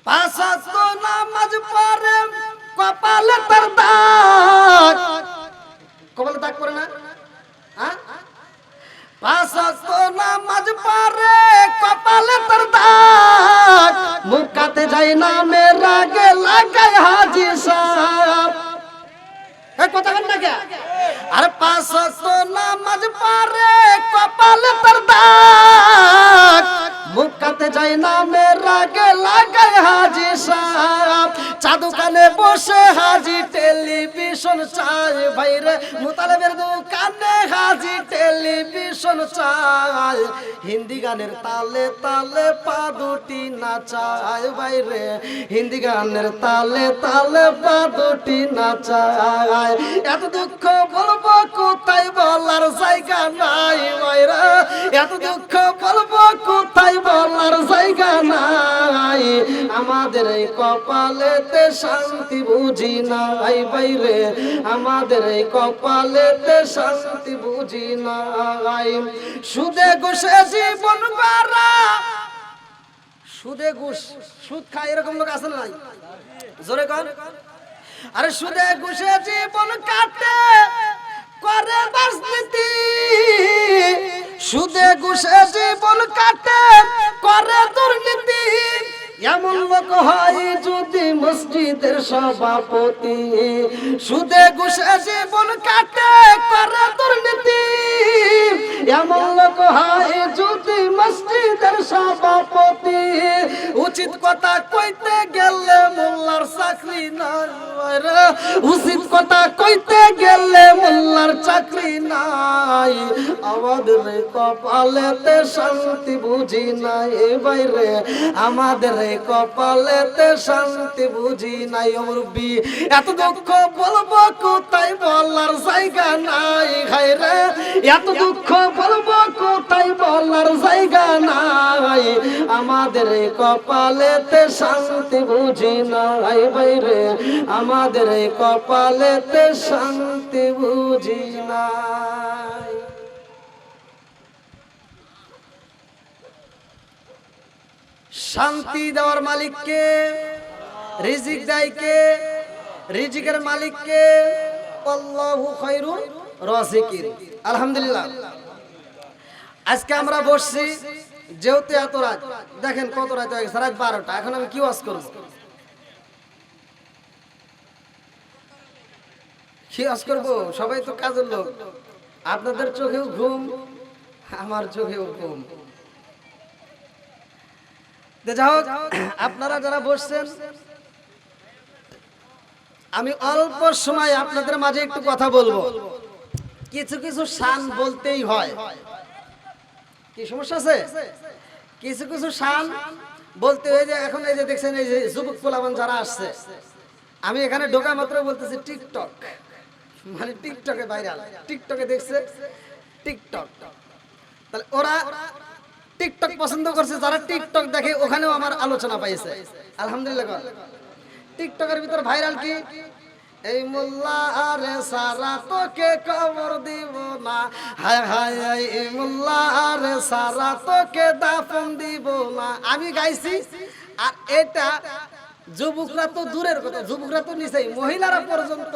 পাঁচ ওয়াক্ত নামাজ পড়ে কপালে তার দাগ, কপালে দাগ পড়ে না? হ্যাঁ, পাঁচ ওয়াক্ত নামাজ পড়ে কপালে তার দাগ, মুখাতে যাই না মেরা গে লাগায় হাজি সাহেব। এই কথা বল না কে? আরে পাঁচ ওয়াক্ত নামাজ পড়ে কপালে তার দাগ, মুখাতে যাই না মেরা গে লাগায় হাজি সাহেব। চা দোকানে বসে হাজি টেলিভিশন চায়, ভাইরে মুতালেবের দোকানে হাজি টেলিভিশন চায়, হিন্দি গানের তালে তালে পা দুটি নাচায়, ভাইরে হিন্দি গানের তালে তালে পা দুটি নাচায়। এত দুঃখ বলবো কোথায় বলার জায়গা নাই, ভাইরা এত দুঃখ বলবো কোথায় বলার জায়গা নাই, আমাদের এই কপালেতে শান্তি বুঝি নাই, বাইরে আমাদের এই কপালেতে শান্তি বুঝি নাই। সুদে ঘুষে জীবন গড়া, সুদে ঘুষ, সুদ খায় এরকম লোক আছে না? জোরে কর। আরে সুদে ঘুষে জীবন কাটে করে রাজনীতি, সুদে ঘুষে জীবন কাটে করে দুর্নীতি, এমন লোক হয় যদি মসজিদের সভাপতি। সুদে ঘুষে জীবন কাটে করে দুর্নীতি, এমন লোক হয় যদি মসজিদের সভাপতি। উচিত কথা কইতে গেলে মোল্লার চাকরি নাই, উচিত কথা কইতে গেলে মোল্লার চাকরি নাই, আমাদের কপালেতে শান্তি বুঝি নাই, বাইরে আমাদের কপালেতে শান্তি বুঝি নাই। মুরব্বি এত দুঃখ বলবো কোথায় বলার জায়গা নাই, খাইরে এত দুঃখ বলবো কোথায় বলার জায়গা নাই, আমাদের কপালেতে শান্তি বুঝি নাই, বাইরে আমাদের কপালেতে শান্তি বুঝি নাই। শান্তি দেওয়ার মালিককে, রিজিক দেয় কে, রিজিকের মালিককে, আল্লাহু খায়রুর রাযিকিন। আলহামদুলিল্লাহ, আজকে আমরা বসছি যেহেতু এত রাত, দেখেন কত রাত হয়ে গেছে, রাত 12টা। এখন আমি কি ওয়াজ করব? কি ওয়াজ করব? সবাই তো কাজের লোক, আপনাদের চোখেও ঘুম, আমার চোখেও ঘুম। যাই হোক, আপনারা যারা বসছেন, আমি অল্প সময় আপনাদের মাঝে একটু কথা বলবো। কিছু কিছু শান বলতেই হয়। কি সমস্যা আছে? কিছু কিছু শান বলতে হয়। যে এখন এই যে দেখছেন, এই যে যুবক পোলাপান যারা আসছে, আমি এখানে ঢোকা মাত্র বলতেছি টিকটক, মানে টিকটকে ভাইরাল, টিকটকে দেখছে টিকটক। তাহলে ওরা টিকটক পছন্দ করছে, যারা টিকটক দেখে ওখানেও আমার আলোচনা পাইছে। আলহামদুলিল্লাহ। টিকটকের ভিতর ভাইরাল কি? এই মোল্লা আরে সারা তোকে কবর দিব না, হায় হায় এই মোল্লা আরে সারা তোকে দাফন দিব না। আমি গাইছি, আর এটা যুবকরা তো দূরের কথা, যুবকরা তো নিচেই, মহিলারা পর্যন্ত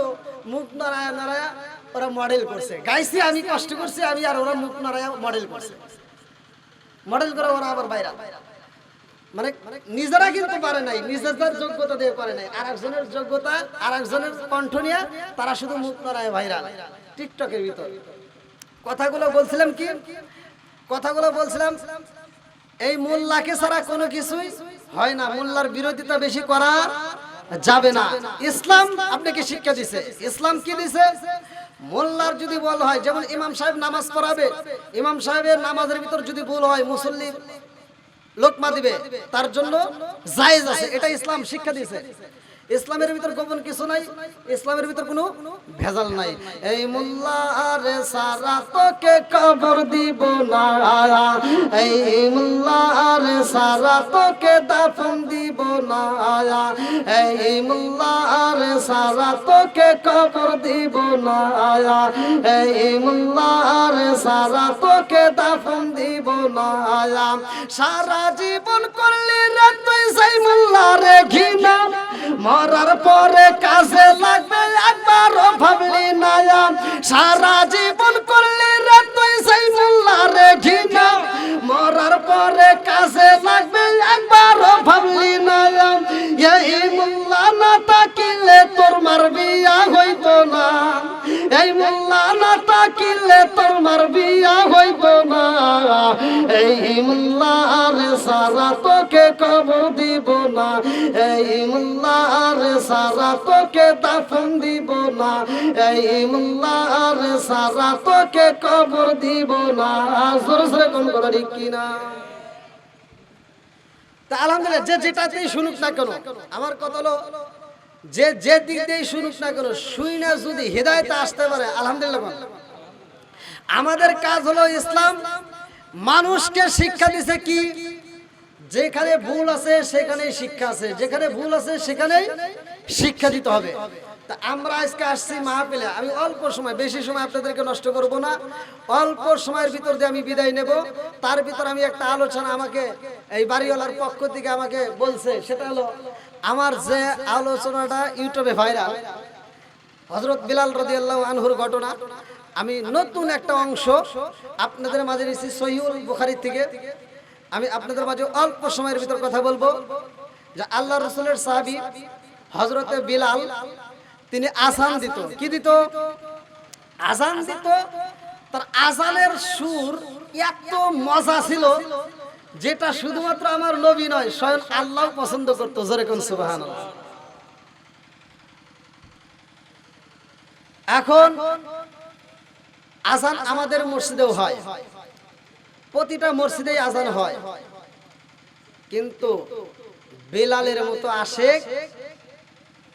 মুখ নারায়া নারায়া ওরা মডেল করছে। গাইছি আমি, কষ্ট করছি আমি, আর ওরা মুখ নারায়া মডেল করছে। মডেল করে ওরা আবার ভাইরাল, মানে নিজেরা কিন্তু পারে নাই, নিজেদের যোগ্যতা দিয়ে পারে নাই, আর একজনের যোগ্যতা, আর একজনের কণ্ঠ নিয়ে তারা শুধু মুখ নারায় ভাইরাল টিকটকের ভিতর। কথাগুলো বলছিলাম কি? কথাগুলো বলছিলাম এই মোল্লাকে ছাড়া কোনো কিছুই হয় না, মোল্লার বিরোধিতা বেশি করা যাবে না। ইসলাম আপনাকে শিক্ষা দিছে। ইসলাম কি দিছে? মোল্লার যদি বল হয়, যেমন ইমাম সাহেব নামাজ পড়াবে, ইমাম সাহেবের নামাজের ভিতর যদি ভুল হয়, মুসল্লি লোকমা দিবে, তার জন্য জায়েজ আছে। এটা ইসলাম শিক্ষা দিয়েছে। ইসলামের ভিতর গোপন কিছু নাই, ইসলামের ভিতর কোনো ভেজাল নাই। এই মোল্লা আরে সারা তোকে কবর দিব না, এই মোল্লা আরে সারা তোকে দাফন দিব না, এই মোল্লা আরে সারা তোকে কবর দিব না, এই মোল্লা আরে সারা তোকে দাফন দিব না। সারা জীবন করলি রে তুই সেই মোল্লা রে মরার পরে কাজে লাগবে একবারও ভাবলি না সারা জীবন করলি রে তুই সেই মোল্লারে ঘৃণা মরার পরে কাজে লাগবে একবারও ভাবলি না এই মোল্লা না তাকিলে তোর মার বিয়া হইত না এই মোল্লা না তাকিলে তোর মার বিয়া হইত না এই মোল্লার সারা তোকে কবর দিব না এই মোল্লার সারা তোকে দাফন দিব না এই মোল্লার সারা তোকে কবর দিব না জোরে জোরে কোন কথা ঠিক কিনা তা আলহামদুলিল্লাহ যে যেটাতেই শুনুক না কেন আমার কথা হলো যে যে দিক দিয়েই শুনুক না কেন শুই না যদি হেদায়েতে আসতে পারে আলহামদুলিল্লাহ আমাদের কাজ হলো ইসলাম মানুষকে শিক্ষা দিছে কি যেখানে ভুল আছে সেখানেই শিক্ষা আছে যেখানে ভুল আছে সেখানেই শিক্ষা দিতে হবে তা আমরা আজকে আসছি মাহফিলে আমি অল্প সময় বেশি সময় আপনাদেরকে নষ্ট করব না অল্প সময়ের ভিতর দিয়ে আমি বিদায় নেব তার ভিতর আমি একটা আলোচনা আমাকে এই বাড়িওয়ালার পক্ষ থেকে আমাকে বলছে সেটা হলো আমার যে আলোচনাটা ইউটিউবে ভাইরাল হযরত বিলাল রাদিয়াল্লাহু আনহুর ঘটনা আমি নতুন একটা অংশ আপনাদের মাঝে নিয়েছি সহিহুল বুখারী থেকে আমি আপনাদের মাঝে অল্প সময়ের ভিতর কথা বলবো যে আল্লাহ রাসূলের সাহাবী হযরতে বিলাল তিনি আযান দিত কি দিত আযান দিত তার আযানের সুর এত মজা ছিল যেটা শুধুমাত্র আমার নবী নয় স্বয়ং আল্লাহ পছন্দ করত জোরে কোন সুবহানাল্লাহ এখন আযান আমাদের মসজিদেও হয় প্রতিটা মসজিদেই আযান হয় কিন্তু বেলালের মতো আশেক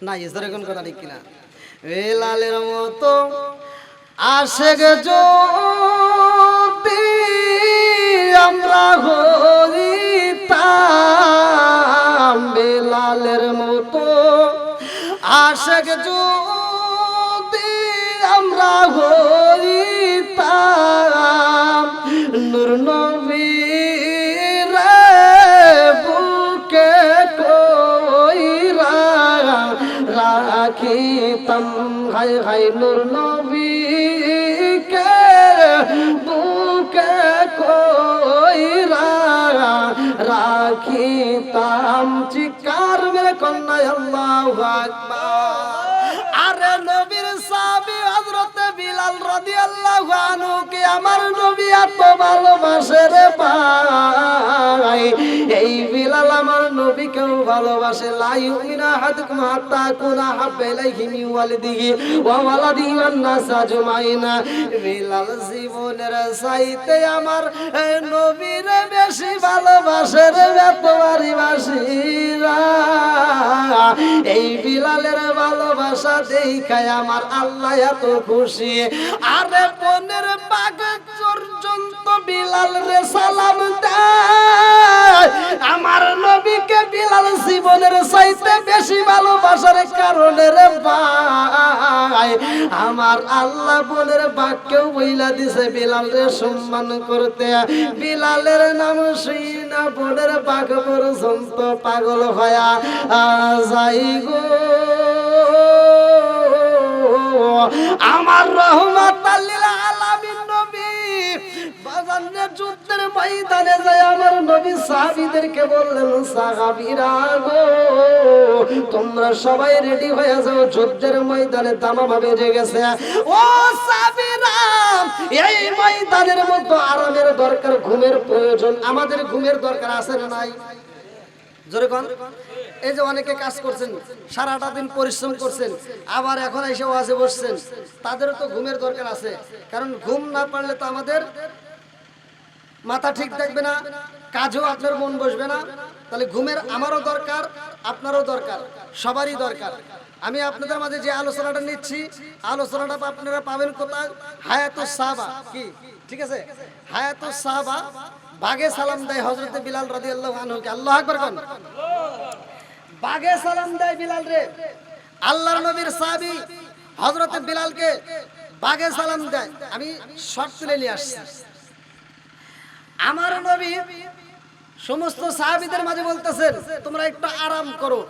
নাই জোরে কোন কথা ঠিক কিনা বেলালের মতো আশেক যদি আমরা হইতাম বেলালের মতো আশেক যদি আমরা হইতাম নূর নবীর বুকে কইরা রাখিতাম হায় হায় নূর নবীকে বুকে কইরা রাখিতাম চিৎকার মেরে কন্যা আল্লাহু আকবার আরে নবীর সাহাবী হযরত বিলাল রাদিয়াল্লাহু আনহু কে আমার নবী এত ভালোবাসে রে ভাই এই বিলাল আমার নবীকেও ভালোবাসে লা ইউমিনা আহাদুকুম হাত্তা কুনা হাব্বা ইলাইহি মিন ওয়ালিদিহি ওয়া ওয়ালাদিহি ওয়ান নাস আজমাইনা বিলাল জীবনের চাইতে আমার নবীর বেশি ভালোবাসে রে বেতবাড়িবাসীরা এই বিলালের ভালোবাসা দেখায় আমার আল্লাহ এত খুশি আরে পনের পাগ পর্যন্ত বিলাল রে সালাম দেয় আমার নবীকে বিলাল জীবনের চাইতে বেশি ভালোবাসার কারণে রে ভাই আমার আল্লাহ বোনের বাক্যেও বইলা দিছে বিলাল রে সম্মান করতে বিলালের নাম শুনা বোনের বাগ পর্যন্ত পাগল হয়া যাই গো আমার রহমাতাল লিল আলামিন নবী বাজারে যুদ্ধের ময়দানে যায় আমার নবী সাহাবীদেরকে বললেন সাহাবীরা গো তোমরা সবাই রেডি হয়ে যাও যুদ্ধের ময়দানে দামামা বেজে গেছে ও সাহাবীরা এই ময়দানের মধ্যে আরামের দরকার ঘুমের প্রয়োজন আমাদের ঘুমের দরকার আছে না নাই জোরে কোন এই যে অনেকে কাজ করছেন সারাটা দিন পরিশ্রম করছেন আবার এখন এসে ওয়াজে বসছেন তাদেরও তো ঘুমের দরকার আছে কারণ ঘুম না পারলে তো আমাদের মাথা ঠিক থাকবে না কাজও আপনার মন বসবে না তাহলে ঘুমের আমারও দরকার আপনারও দরকার সবারই দরকার আমি আপনাদের মাঝে যে আলোচনাটা নিচ্ছি আলোচনাটা আপনারা পাবেন কোথায় হায়াতুস সাহাবা কি ঠিক আছে হায়াতুস সাহাবা বাগে সালাম দেয় হযরতে বিলাল রাদিয়াল্লাহু আনহু কে আল্লাহু আকবার কোন বাগে সালাম দেয় বিলাল রে আল্লাহর নবীর সাহাবী হযরতে বিলালকে বাগে সালাম দেয় আমি শর্ট তুলে নিয়ে আসছি আমার নবী সমস্ত সাহাবীদের মাঝে বলতেছেন তোমরা একটু আরাম করো,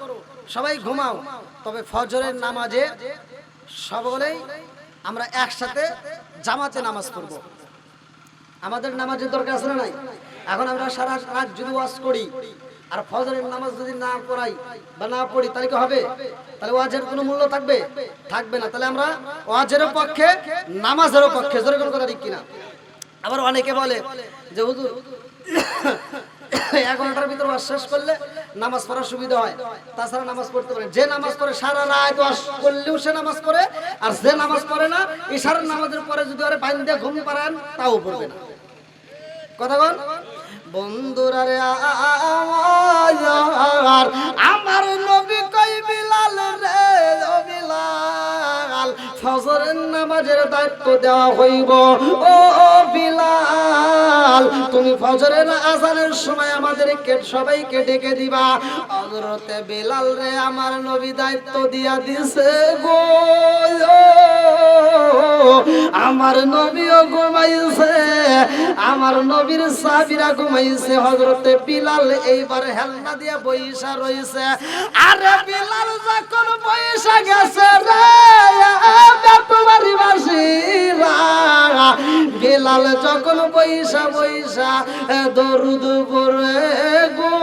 সবাই ঘুমাও, তবে ফজরের নামাজে সকলেই আমরা একসাথে জামাতে নামাজ পড়ব। আমাদের নামাজের দরকার আছে না নাই? এখন আমরা সারা রাত যদি ওয়াজ করি আর ফজরের নামাজ যদি না পড়াই বা না পড়ি তাহলে কি হবে? তাহলে ওয়াজের কোনো মূল্য থাকবে? থাকবে না। তাহলে আমরা ওয়াজেরও পক্ষে নামাজেরও পক্ষে, জোরে কোনো কথা ঠিক কিনা? আবার অনেকে বলে যে হুজুর 11টার ভিতর ওয়াজ শেষ করলে নামাজ পড়ার সুবিধা হয়, তাছাড়া নামাজ পড়তে পারে। যে নামাজ পড়ে সারা রাত ওয়াজ করলেও সে নামাজ পড়ে, আর যে নামাজ পড়ে না ইশারার নামাজের পরে যদি ওরে বাইন্দে ঘুম পাড়ান তাও পড়বে না। কথা বল বন্ধুরা রে, আমার নবী কই বিলাল রে, ও বিলাল ফজরের নামাজের দায়িত্ব দেওয়া হইব। ও বিলাল তুমি ফজরের আযানের সময় আমাদেরকে সবাইকে ডেকে দিবা। হযরতে বিলাল রে আমার নবী দায়িত্ব দিয়া দিছে গো, আমার নবীও ঘুমাইছে, আমার নবীর সাহাবীরা ঘুমাইছে। হযরতে বিলাল এইবার হেলনা দিয়া বইসা রইছে। আরে বিলাল যখন বইসা গেছে রে বেতবাড়ি বাসীরা, বিলাল যখন বইসা বইসা দরুদ পড়ে গো,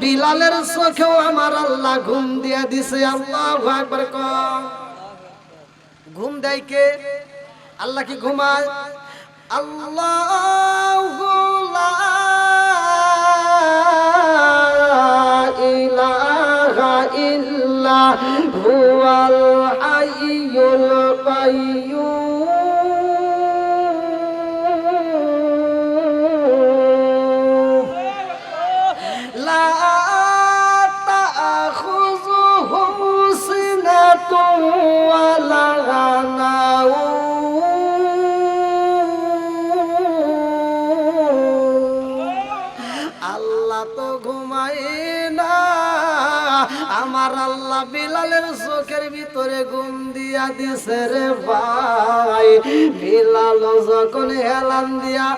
বিলালের চোখেও আমার আল্লাহ ঘুম দিয়া দিছে। আল্লাহু আকবার কও। ঘুম দেয় কে? আল্লাহ কি ঘুমায়? আল্লাহু লা ইলাহা ইল্লা হুয়াল হাইয়ুল কাইয়্যুম লা তাখুযুহু সিনাতুন ওয়ালা আমার আল্লাহ বিলালের চোখের ভিতরে ঘুম দিয়া দিছে রে ভাই। বিলাল যখন হেলান দিয়া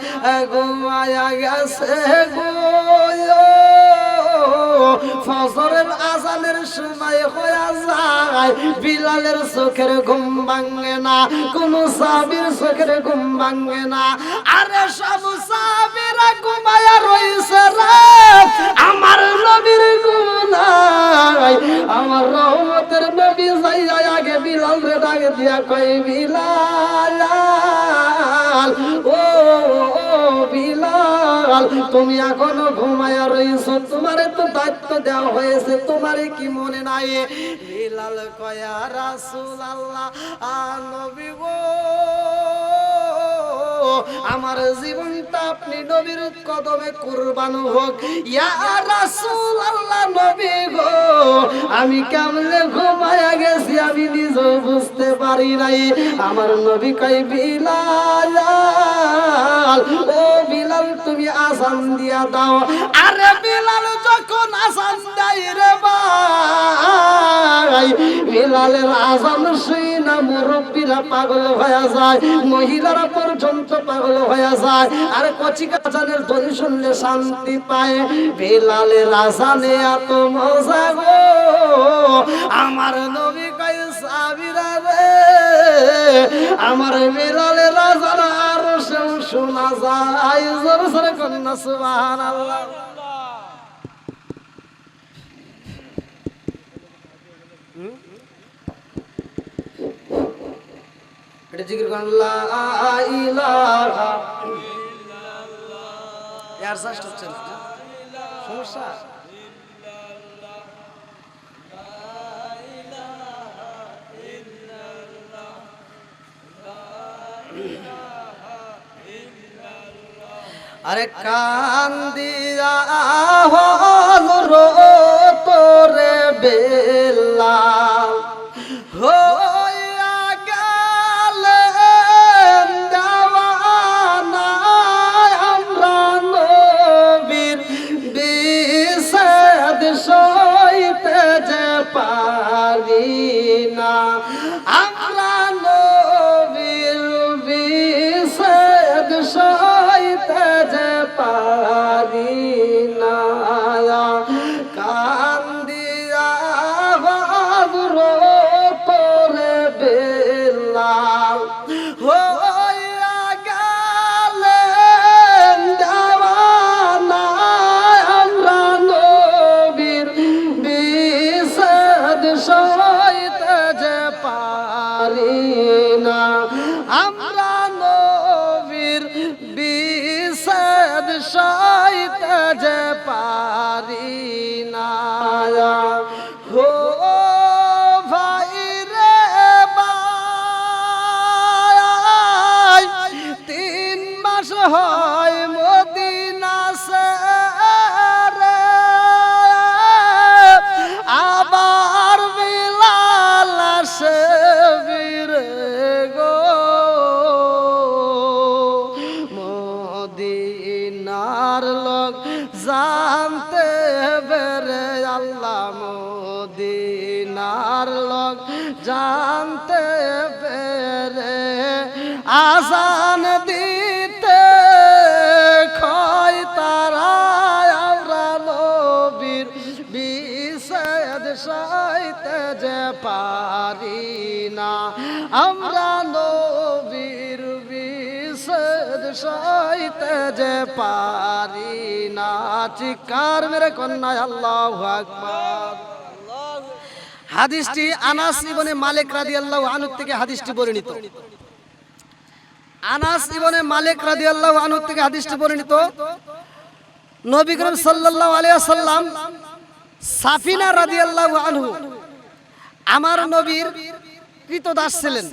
ঘুমায়া গেছে গো, ফজরের আযানের সময় হয়ে যায়, বিলালের চোখের ঘুম ভাঙে না, কোন সাহাবীর চোখের ঘুম ভাঙে না। আরে সব সাহাবীরা ঘুমায়া রইছে রে, আমার নবীর ঘুম নাই। আমার রহমতের নবী যাইয়া আগে বিলাল রে ডাক দিয়া কই বিলাল, ও বিলাল তুমি এখনো ঘুমায়া রইছো, তোমারে তো দায়িত্ব দেওয়া হয়েছে, তোমারে কি মনে নাই? বিলাল কয়া রাসূলুল্লাহ নবী গো, আমার জীবনটা আপনি নবীর কদমে কুরবান হোক। ইয়া রাসূলুল্লাহ নবী গো, আমি কেমনে ঘুমায়া গেছি আমি নিজেও বুঝতে পারি নাই। আমার নবী কই বিলাল, ও বিলাল তুমি আযান দিয়া দাও। আরে বিলাল যখন আযান দেয় রে ভাই, বিলালের আযান শুনে মুরব্বীরা পাগল হয়ে যায়, মহিলারা পর্যন্ত পাগল হয়ে যায়। আর কচি কাচানের ধ্বনি শুনলে শান্তি পায়। বিলালের আযানে এত মজা গো, আমার নবী কই সাহাবীরা রে, আমার বিলালের আযান আর শোনা যায়। জোরে জোরে কন্যা সুবহানাল্লাহ। এটা জিকির করেন লা ইলাহা ইল্লাল্লাহ। এর জাস্ট হচ্ছে না সমস্যা। আরে কান দিয়া হযরত রে বেলাল হইয়া গেলেন দেওয়ানা, আমরা নবীর বিষাদ সইতে যে পারি না, আমরা নবীর বিষাদ সইতে যে পারি হো ভাই রে ভাই 3 মাস হয় মদিনা রে আবার বিলাল আসে বীরে গো মদিনার লোক জানতে বেরে আল্লাহ মদিনার লোক জানতে বেরে আজান দিতে খয় তারা আমরা নবীর বিষেদ সইতে যে পারি না আমরা নবীর বিষেদ সইতে যে পারি না চিৎকার মেরে কন্যা আল্লাহু আকবার। হাদিসটি আনাস ইবনে মালিক রাদিয়াল্লাহু আনহু থেকে হাদিসটি বর্ণিত। আনাস ইবনে মালিক রাদিয়াল্লাহু আনহু থেকে হাদিসটি বর্ণিত। নবী করিম সাল্লাল্লাহু আলাইহি ওয়াসাল্লাম সাফিনা রাদিয়াল্লাহু আনহু আমার নবীর কৃতদাস ছিলেন।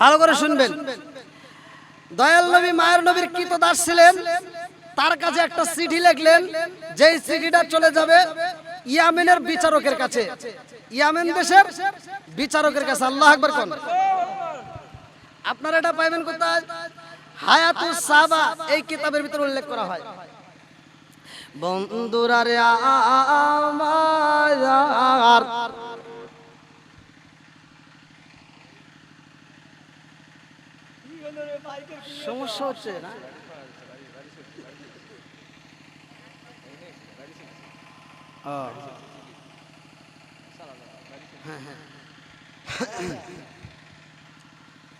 ভালো করে শুনবেন, দয়াল নবী মায়ের নবীর কৃতদাস ছিলেন। তার কাছে একটা চিঠি লিখলেন, যেই চিঠিটা চলে যাবে ইয়ামেনের বিচারকের কাছে, ইয়ামেন দেশের বিচারকের কাছে। আল্লাহু আকবার কোন। আপনারা এটা পাইবেন কোথায়? হায়াতুস সাহাবা এই কিতাবের ভিতরে উল্লেখ করা হয়। বন্ধুরা রে আমার সমস্যা হচ্ছে না?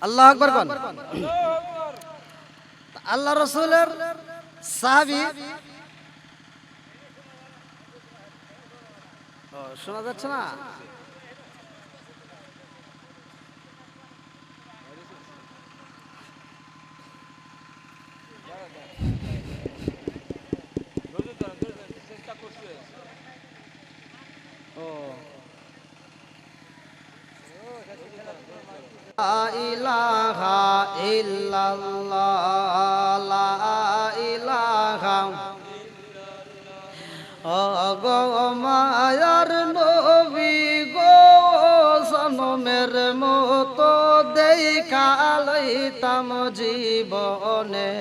আল্লাহু আকবার কোন। আল্লাহ রাসূলের সাহাবী শোনা যাচ্ছে না? লা ইলাহা ইল্লাল্লাহ লা ইলাহা গো মায়ার নবী গো সনমের মতো দেখা লইতাম জীবনে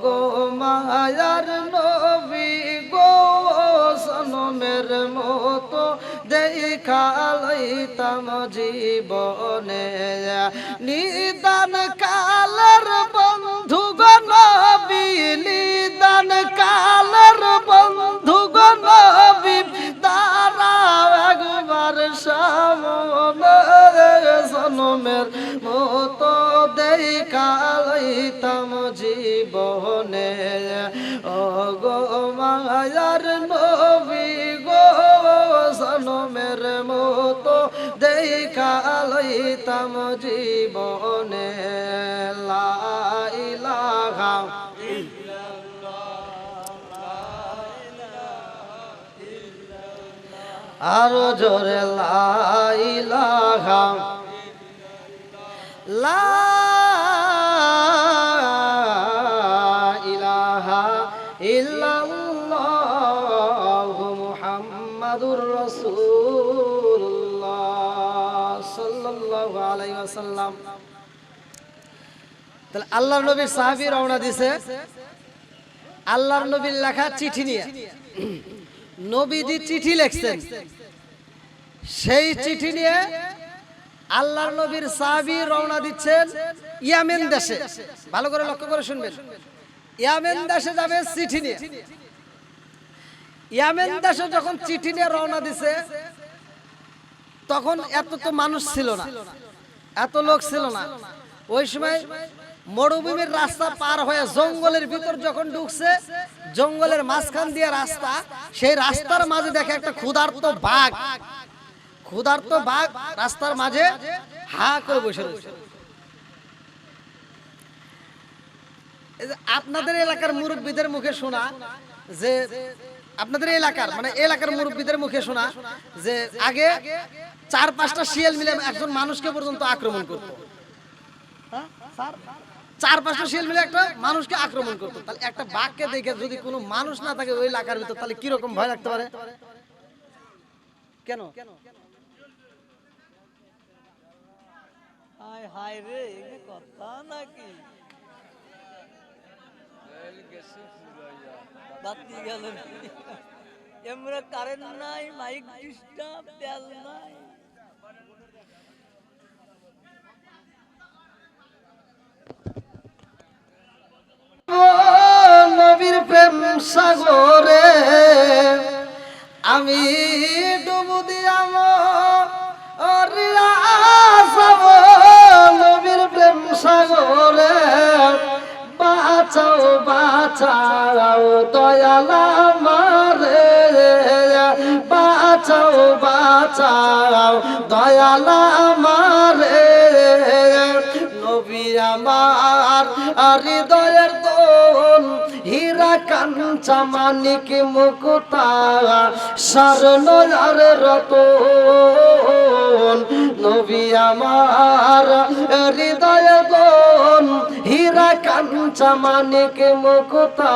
গো মায়ার নবী গো সনমের মতো দেখা লইতাম জীবনে নিদান কালের বন্ধু গো নবী নিদান কালের বন্ধু গো নবী দাঁড়াও একবার সামনে সনমের মতো দেখা লইতাম জীবনে গো মায়ার নবী গো সনমের মতো দেখা লইতাম জীবনে লা ইলাহা আরো জোরে লা ইলাহা লা ইলাহা ইল্লাল্লাহু মুহাম্মাদুর রাসূলুল্লাহ সাল্লাল্লাহু আলাইহি ওয়াসাল্লাম। তাহলে আল্লাহর নবীর সাহাবী রওনা দিছে আল্লাহর নবীর লেখা চিঠি নিয়ে। নবীজি চিঠি লিখছেন, সেই চিঠি নিয়ে আল্লাহর নবীর সাহাবী রওনা দিচ্ছেন ইয়ামেন দেশে। ভালো করে লক্ষ্য করে শুনবেন, ইয়ামেন দেশে যাবে চিঠি নিয়ে। ইয়ামেন দেশে যখন চিঠি নিয়ে রওনা দিছে তখন এত তো মানুষ ছিল না, এত লোক ছিল না। ওই সময় মরুভূমির রাস্তা পার হয়ে জঙ্গলের ভিতর যখন ঢুকছে, জঙ্গলের মাঝখান দিয়ে রাস্তা, সেই রাস্তার মাঝে দেখে একটা ক্ষুধার্ত বাঘ। ক্ষুধার্ত বাঘ রাস্তার মাঝে হা করে বসে রয়েছে। আপনাদের এলাকার মুরব্বীদের মুখে শোনা যে আপনাদের এলাকার মানে এলাকার মুরব্বীদের মুখে শোনা যে আগে 4-5টা শিয়াল মিলে একজন মানুষকে পর্যন্ত আক্রমণ করতো। হ্যাঁ স্যার, 4-5টা শিয়াল মিলে একটা মানুষকে আক্রমণ করতো। তাহলে একটা বাঘকে দেখে যদি কোনো মানুষ না থাকে ওই এলাকার ভিতর, তাহলে কি রকম ভয় লাগতে পারে? কেন? হায় হায় রে, এ কথা নাকি? বাতি গেল, এমরা কারেন্ট নাই, মাইক ডিস্টার্ব, তেল নাই। নবীর প্রেম সাগরে আমি ডুবু দিয়াম, নবীর প্রেম সাগরে বাঁচাও বাঁচাও দয়াল আমারে, বাঁচাও বাঁচাও দয়াল আমারে। নবী আমার হৃদয়ের দোল হীরা কাঞ্চা মানিক মুকুতা স্বর্ণার রতন। নবী আমার হৃদয়ের দোল হীরা কাঞ্চা মানিক মুকুতা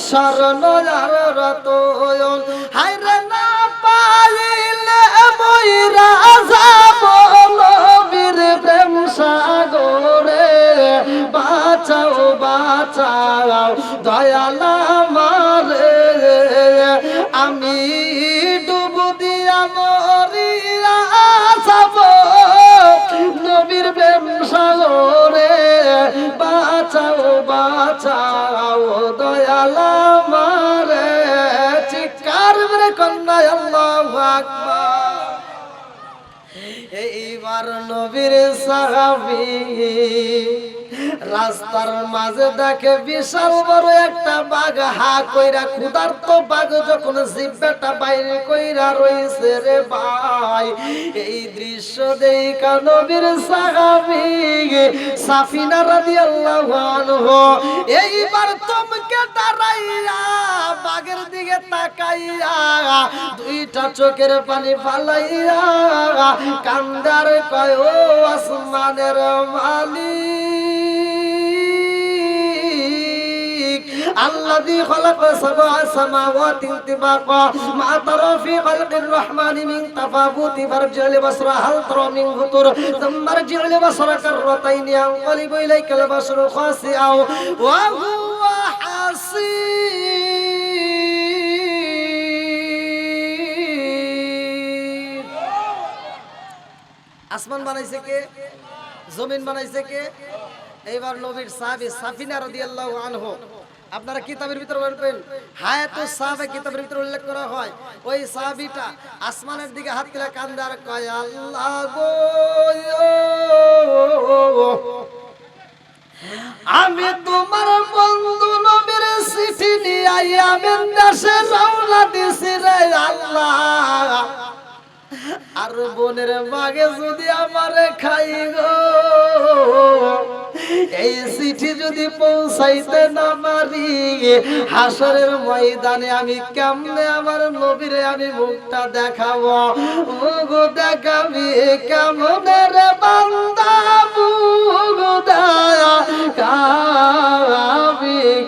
স্বর্ণার রতন। হায়রে না পাইলে মইরা যাব নবীর প্রেম সাগরে, বাঁচাও বাঁচাও দয়াল আমারে। আমি ডুবু দিয়া মরিয়া যাব নবীর প্রেম সাগরে, বাঁচাও বাঁচাও দয়াল আমারে। চিৎকার মেরে কন্যা আল্লাহু আকবার। এইবার নবীর সাহাবী রাস্তার মাঝে দেখে বিশাল বড় একটা বাঘ, হা কইরা ক্ষুধার্ত বাঘ যখন জিহ্বাটা বাইরে কইরা রইছে রে ভাই। এই দৃশ্য দেখা নবীর সাহাবী সাফিনা রাদিয়াল্লাহু আনহু এইবার তোমকে দাঁড়াইয়া বাঘের দিকে তাকাইয়া দুইটা চোখের পানি ফালাইয়া কান্দার কয় ও আসমানের মালিক, الذي خلق سبع سماوات طباقا ما ترى في خلق الرحمن من تفاوت فارجع البصر هل ترى من فطور ثم ارجع البصر كرتين ينقلب اليك البصر خاسئا وهو حسير। আসমান বানাইছে কে? জমিন বানাইছে কে? এইবার নবীর সাহাবী সাফিনা রাদিয়াল্লাহু আনহু, আপনারা কিতাবের ভিতরে বলবেন হায়াতুস সাহাবা কিতাবের ভিতরে উল্লেখ করা হয়, ওই সাহাবীটা আসমানের দিকে হাত তুলে কান্দে আর কয় আল্লাহ গো, আমি তোমার বন্ধু নবীর চিঠি নিয়ে ইয়ামেন দেশে রওনা দিছি রে আল্লাহ। আর বোনের বাগে যদি আমারে খাই গো, এই চিঠি যদি পৌঁছাইতে না পারি হাসরের ময়দানে আমি কেমনে আমার নবীরে আমি মুখটা দেখাবো? মুখ দেখাবি কেমনে রে বান্দা, মুখ দেখাবি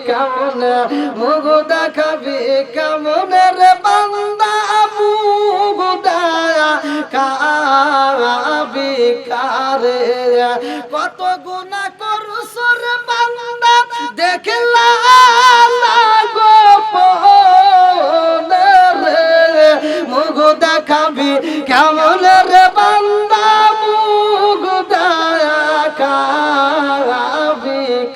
কেমনে, মুখ দেখাবি কেমনে রে বান্দা, মুখ দেখাবি কারে। কত গুনাহ করছ রে বান্দা দেখলা গোপনে রে, মুখ দেখাবি কেমন রে বান্দা, মুখ দেখাবি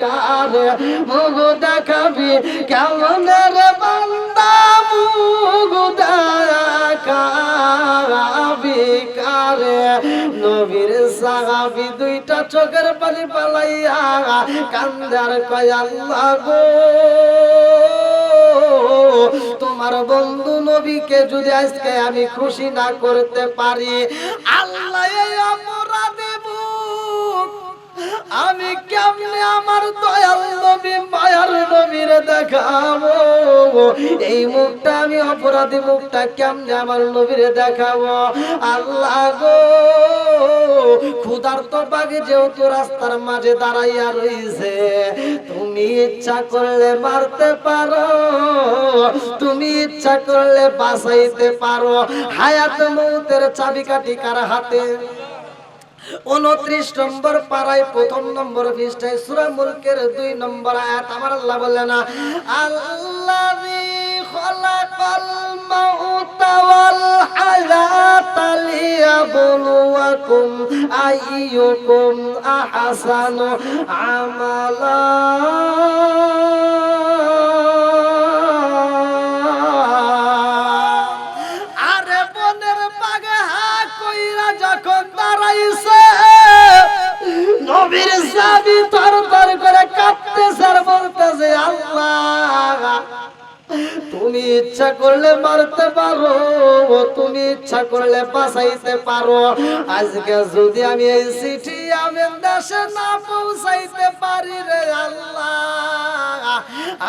কারে, মুখ দেখাবি কেমন রে বান্দা, মুখ দেখাবি কারে। নবীর সাহাবী দুইটা চোখের পানি পালাইয়া কান্দার কয় আল্লাহ গো, তোমার বন্ধু নবীকে যদি আজকে আমি খুশি না করতে পারি, আল্লাহ এই অপরাধী বুক আমি কেমনে আমার দয়াল নবী মায়ার নবীর দেখাবো? এই মুখটা আমি অপরাধী মুখটা কেমনে আমার নবীর দেখাবো? আল্লাহ গো, ক্ষুধার্ত বাঘে যেহেতু রাস্তার মাঝে দাঁড়াইয়া রইছে, তুমি ইচ্ছা করলে মারতে পারো, তুমি ইচ্ছা করলে বাঁচাইতে পারো। হায়াত মৌতের চাবিকাঠি কার হাতে? 29 নম্বর পারায় 1 নম্বর পৃষ্ঠায় সূরা মুলকের 2 নম্বর আয়াত আমার আল্লাহ বললেন, আল্লাযী খালাকাল মাউতা ওয়াল হায়াতা লিয়াবলুয়াকুম আইয়ুকুম আহসানু আমালা। আরে বনের বাগে হা কইরা যখন দাঁড়াইছে, নবীর সাহাবী থরথর করে কাঁপতেছে আর বলতেছে, আল্লাহ তুমি ইচ্ছা করলে মারতে পারো, তুমি ইচ্ছা করলে বাঁচাইতে পারো। আজকে যদি আমি এই চিঠি আমার দেশে না পৌঁছাইতে পারি রে আল্লাহ,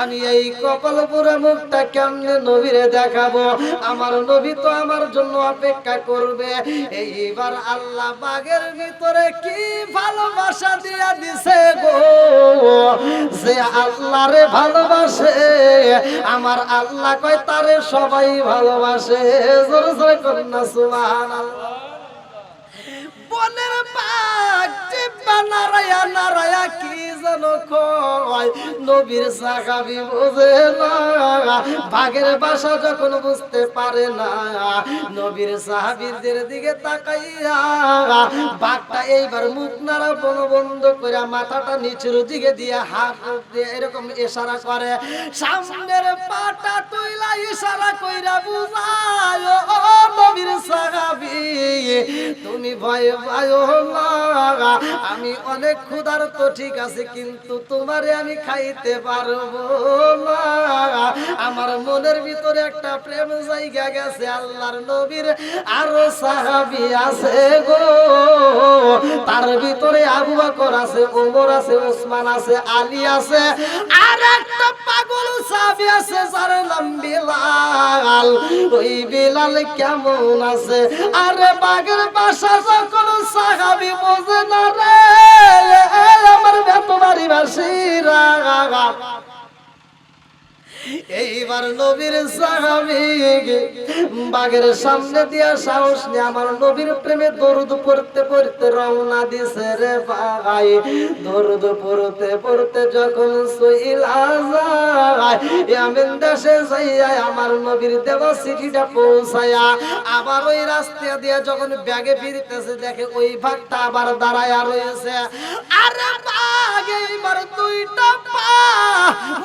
আমি এই কপাল পুরা মুখটা কেমনে নবীরে দেখাবো? আমার নবী তো আমার জন্য অপেক্ষা করবে। এইবার আল্লাহ বাগের ভিতরে কি ভালোবাসা দিয়া দিছে গো, যে আল্লাহরে ভালোবাসে আমার আল্লাহ কয় তারে সবাই ভালোবাসে। জোরে জোরে কন্যা সুবহানাল্লাহ। বনের বাঘ জিব্বা নারায়া নারায়া কি যেন কয়, নবীর সাহাবী বোঝে না, বাঘের ভাষা যখন বুঝতে পারে না, নবীর সাহাবীদের দিকে তাকাইয়া বাঘটা এইবার মুখ নাড়া বন্ধ করে মাথাটা নিচের দিকে দিয়ে হাত দিয়ে এরকম ইশারা করে, সামনের পাটা তুইলা ইশারা কইরা বুঝায়, ও নবীর সাহাবী তুমি ভয় পাইও না, আমি অনেক ক্ষুধার্ত ঠিক আছে, কিন্তু তোমারে আমি খাইতে পারবো না। আমার মনের ভিতরে একটা প্রেম জায়গা গেছে, আল্লাহর নবীর আরো সাহাবী আছে গো, তার ভিতরে আবু বকর আছে, ওমর আছে, ওসমান আছে, আলী আছে, আর একটা পাগল সাহাবী আছে যার নাম বিলাল। ওই বিলাল কেমন আছে? আরে বাগের বাসা যখন সাহাবী বোঝে না রে, আমার বেতবাড়ি বাসীরা। এইবার নবীর সাহাবী বাগের সামনে দিয়া সাহস নিয়ে আমার নবীর প্রেমে দরুদ পড়তে পড়তে রওনা দিছে রে ভাই। দরুদ পড়তে পড়তে যখন সইলা যায়, ইয়ামেন দেশে যাইয়া আমার নবীর দেওয়া চিঠিটা পৌঁছায়া আবার ওই রাস্তা দিয়া যখন ব্যাগে ফিরতেছে, দেখে ওই ভাগটা আবার দাঁড়ায়া রয়েছে। আরে বাঘ এইবার দুইটা পা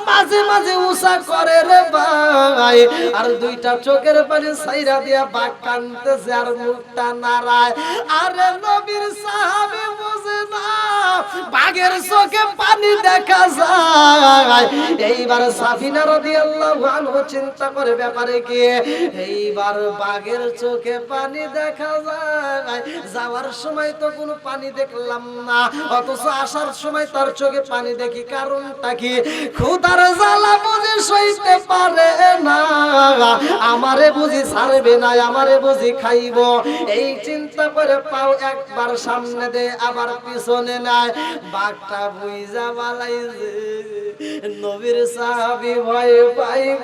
মাঝে মাঝে উষা করে রে ভাই, আর দুইটা চোখের পানি সাইরা দিয়া বাঘ কাঁদতেছে আর মুখটা নাড়ায়। আরে নবীর সাহাবী বুঝে না, বাঘের চোখে পানি দেখা যায়। এইবার সাফিনা রাদিয়াল্লাহু আনহু চিন্তা করে ব্যাপারে কি, এইবার বাঘের চোখে পানি দেখা যায়, যাওয়ার সময় তো কোনো পানি দেখলাম না, অথচ আসার সময় তার চোখে পানি দেখি, কারণটা কি? ক্ষুধার জ্বালা বুঝি সইতে পারে না, আমারে বুঝি ছাড়বে না, আমারে বুঝি খাইব। এই চিন্তা করে পাও একবার সামনে দে আবার পিছনে নাই, বাঘটা বুইজা বালাইছে। নবীর সাহাবী ভয় পাইব,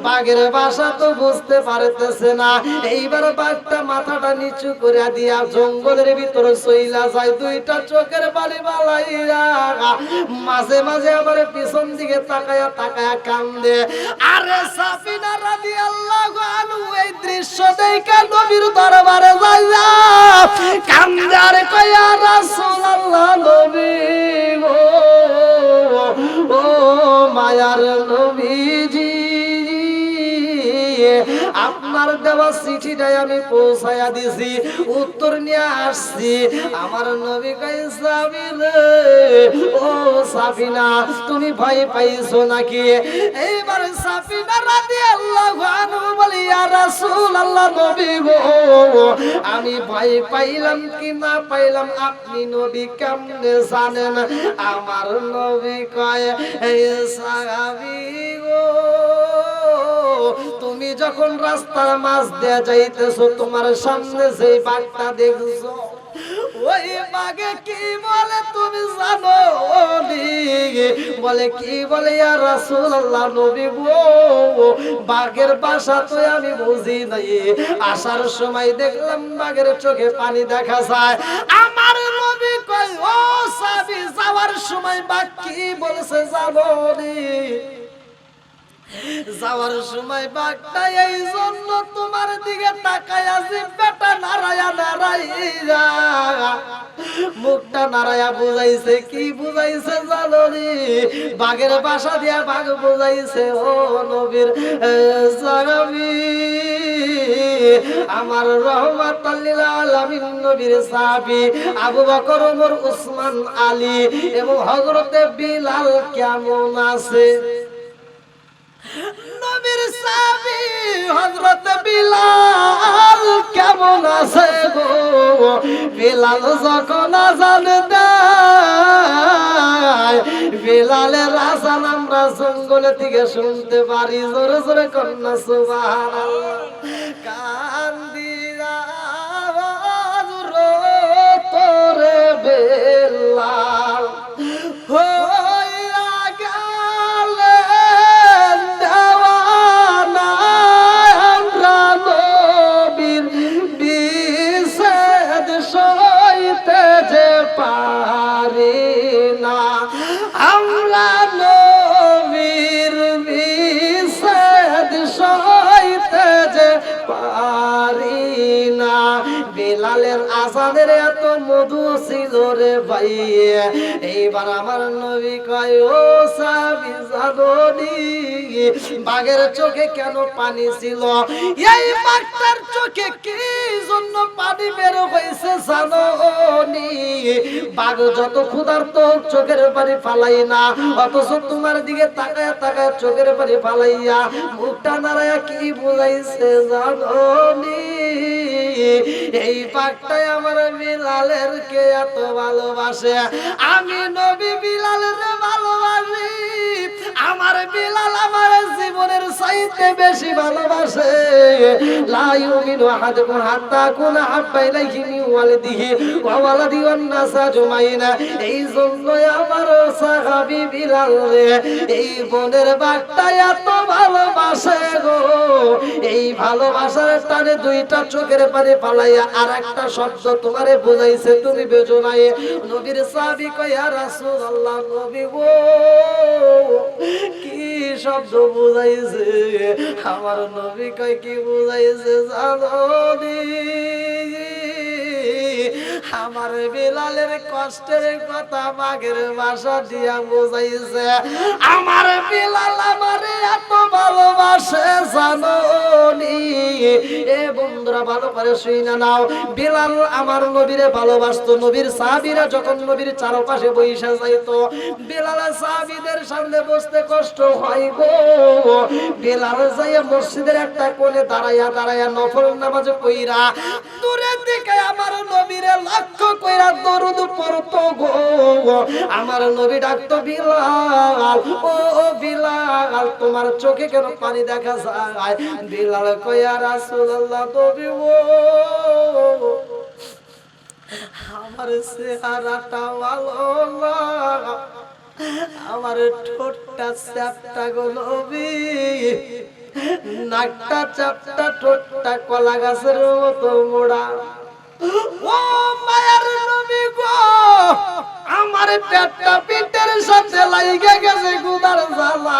বাঘের ভাষা তো বুঝতে পারতেছে না। এইবার বাঘটা মাথাটা নিচু করে দিয়া জঙ্গলের ভিতরে চইলা যায়, দুইটা চোখের বালি বালাইয়া মাঝে মাঝে আবার পিছন দিকে তাকায়া তাকায়া কান্দে। আরে সাফিনা রাদিয়াল্লাহু আনহু এই দৃশ্য দেখে নবীর দরবারে যাইয়া কান্দে আর কয়, ইয়া রাসূলুল্লাহ, নবী গো, ও মায়ার নবীজি, আপনার দেওয়া চিঠিটাই আমি পৌঁছায়া দিছি, উত্তর নিয়ে আসছি। আমার নবী কয়, সাফিনা, ও সাফিনা, তুমি ভয় পাইছো নাকি? এইবার সাফিনা রাদিয়াল্লাহু আনহু বলে ইয়া রাসূলুল্লাহ নবী গো আমি ভয় পাইলাম কি না পাইলাম আপনি নবী কেমনে জানেন আমার নবী কয় এই সাহাবী গো তুমি যখন রাস্তার মাঝ দিয়ে যাইতেছো তোমার সামনে যেই বাঘটা দেখছো ওই বাঘে কি বলে তুমি জানো বলে কি বলে ইয়া রাসূলুল্লাহ নবী গো বাঘের ভাষা তো আমি বুঝি নাই আসার সময় দেখলাম বাঘের চোখে পানি দেখা যায় আমার নবী কই ও সাহাবী যাওয়ার সময় বাঘ কি বলছে জানো যাওয়ার সময় বাঘটা এই জন্য তোমার দিকে তাকায়া জিহ্বাটা নাড়ায়া নাড়াইয়া মুখটা নাড়ায়া বুঝাইছে কি বুঝাইছে জানো রে বাঘের ভাষা দিয়া বাঘ বুঝাইছে ও নবীর সাহাবী আমার রহমাতুল লিল আলামিন নবীর সাহাবী আবু বকর ওমর উসমান আলী এবং হযরতে বিলাল কেমন আছে নবীর সাহাবী হযরত বিলাল কেমন আছে গো বিলাল যখন আযান দেয় বিলালের আযান আমরা জঙ্গল থেকে শুনতে পারি জোরে জোরে কন্যা সুবহানাল্লাহ কান দিয়া আওয়াজ তোরে বিলাল হইয়া গেলে পারি না আমরা নবীর বিশেষ সইতে যে পারি না বিলালের আযানের এত মধু ছিল রে ভাই এইবার আমার নবী কয় ও সাহাবী জানোনি বাঘের চোখে কেন পানি ছিল এই বাঘটার চোখে কি জন্য পানি বের হইছে জানোনি বাঘ যত ক্ষুধার্ত চোখের পানি ফালাই না অথচ তোমার দিকে তাকায় তাকায় চোখের পানি ফালাইয়া মুখটা নাড়ায়া কি বুঝাইছে জানোনি এই বাঘটাই আমার বিলালের কে এত ভালোবাসে আমি নবী বিলালের ভালোবাসি আমার বিলাল আমার জীবনের চাইতে বেশি ভালোবাসে লা ইউমিনু আহাদুকুম হাত্তা কুনা হাব্বা ইলাইহি মিন ওয়ালিদিহি ওয়া ওয়ালাদি ওয়ান নাস আজমাইনা এই জন্য আমার সাহাবী বিলাল রে এই বোনের বাঘটা এত ভালোবাসে গো এই ভালোবাসার টানে দুইটা চোখের পানি পালাইয়া আরেকটা শব্দ তোমারে বুঝাইছে তুমি বেজো নাই নবীর সাহাবী কয় ইয়া রাসূলুল্লাহ নবী গো কি শব্দ বুঝাইছে আমার নবী কয় কি বুঝাইছে জানো আমার বিলালের কষ্টের কথা বাঘের ভাষা দিয়া বুঝাইছে আমার বিলাল আমারে এত ভালোবাসে জানোনি এ বন্ধুরা ভালো করে শুইনা নাও বিলাল আমার নবীরে ভালোবাসতো নবীর সাহাবীরা যখন নবীর চারপাশে বইসা যাইতো বিলাল সাহাবীদের সামনে বসতে কষ্ট হয় গো বিলাল যাইয়া মসজিদের একটা কোণে দাঁড়াইয়া দাঁড়াইয়া নফল নামাজ পড়া দূরের দিকে আমার নবীরে লক্ষ্য কইরা দরুদ পড়তো গো আমার নবী ডাকতো বিলাল ও বিলাল তোমার চোখে কেন পানি দেখা যায় বিলাল কয় ইয়া রাসূলুল্লাহ নবী ও আমার চেহারাটা ভালো না আমার ঠোঁটটা চ্যাপটা গো নবী নাকটা চাপটা ঠোঁটটা কলা গাছের মতো মোড়া ও মায়ার নবী গো আমার পেটটা পিঠের সাথে লাইগা গেছে গুদার জ্বালা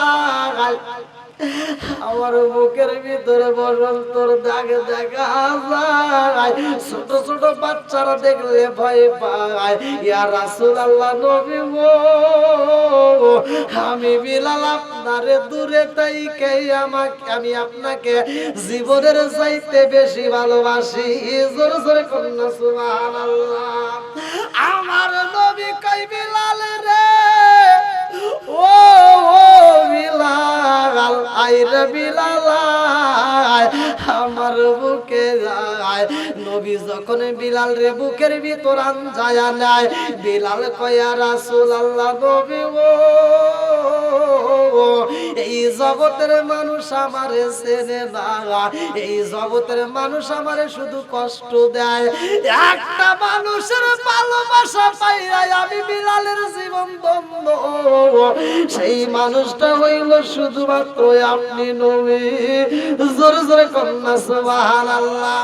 আমার বুকের ভিতরে বসন্তর দাগে দেখা যায় ছোট ছোট বাচ্চারা দেখলে ভয় পায় ইয়া রাসূলুল্লাহ নবী গো আমি বিলাল আপনারে দূরে থেকে আমি আপনাকে জীবনের চাইতে বেশি ভালোবাসি জোরে জোরে কন্যা সুবহানাল্লাহ আমার নবী কই বিলাল রে ও বিলাল আইরে বিলাল আয় আমার বুকে যায়। নবী যখন বিলাল রে বুকের ভিতর আনজায়া নেয়, বিলাল কয় ইয়া রাসূলুল্লাহ নবী ও এই জগতের মানুষ আমারে চেনে না, এই জগতের মানুষ আমারে শুধু কষ্ট দেয়। একটা মানুষের ভালোবাসা পাইয়া আমি বিলালের জীবন ধন্য, সেই মানুষটা হইল শুধুমাত্র আপনি নবী। জোরে জোরে কন্যা সুবহানাল্লাহ।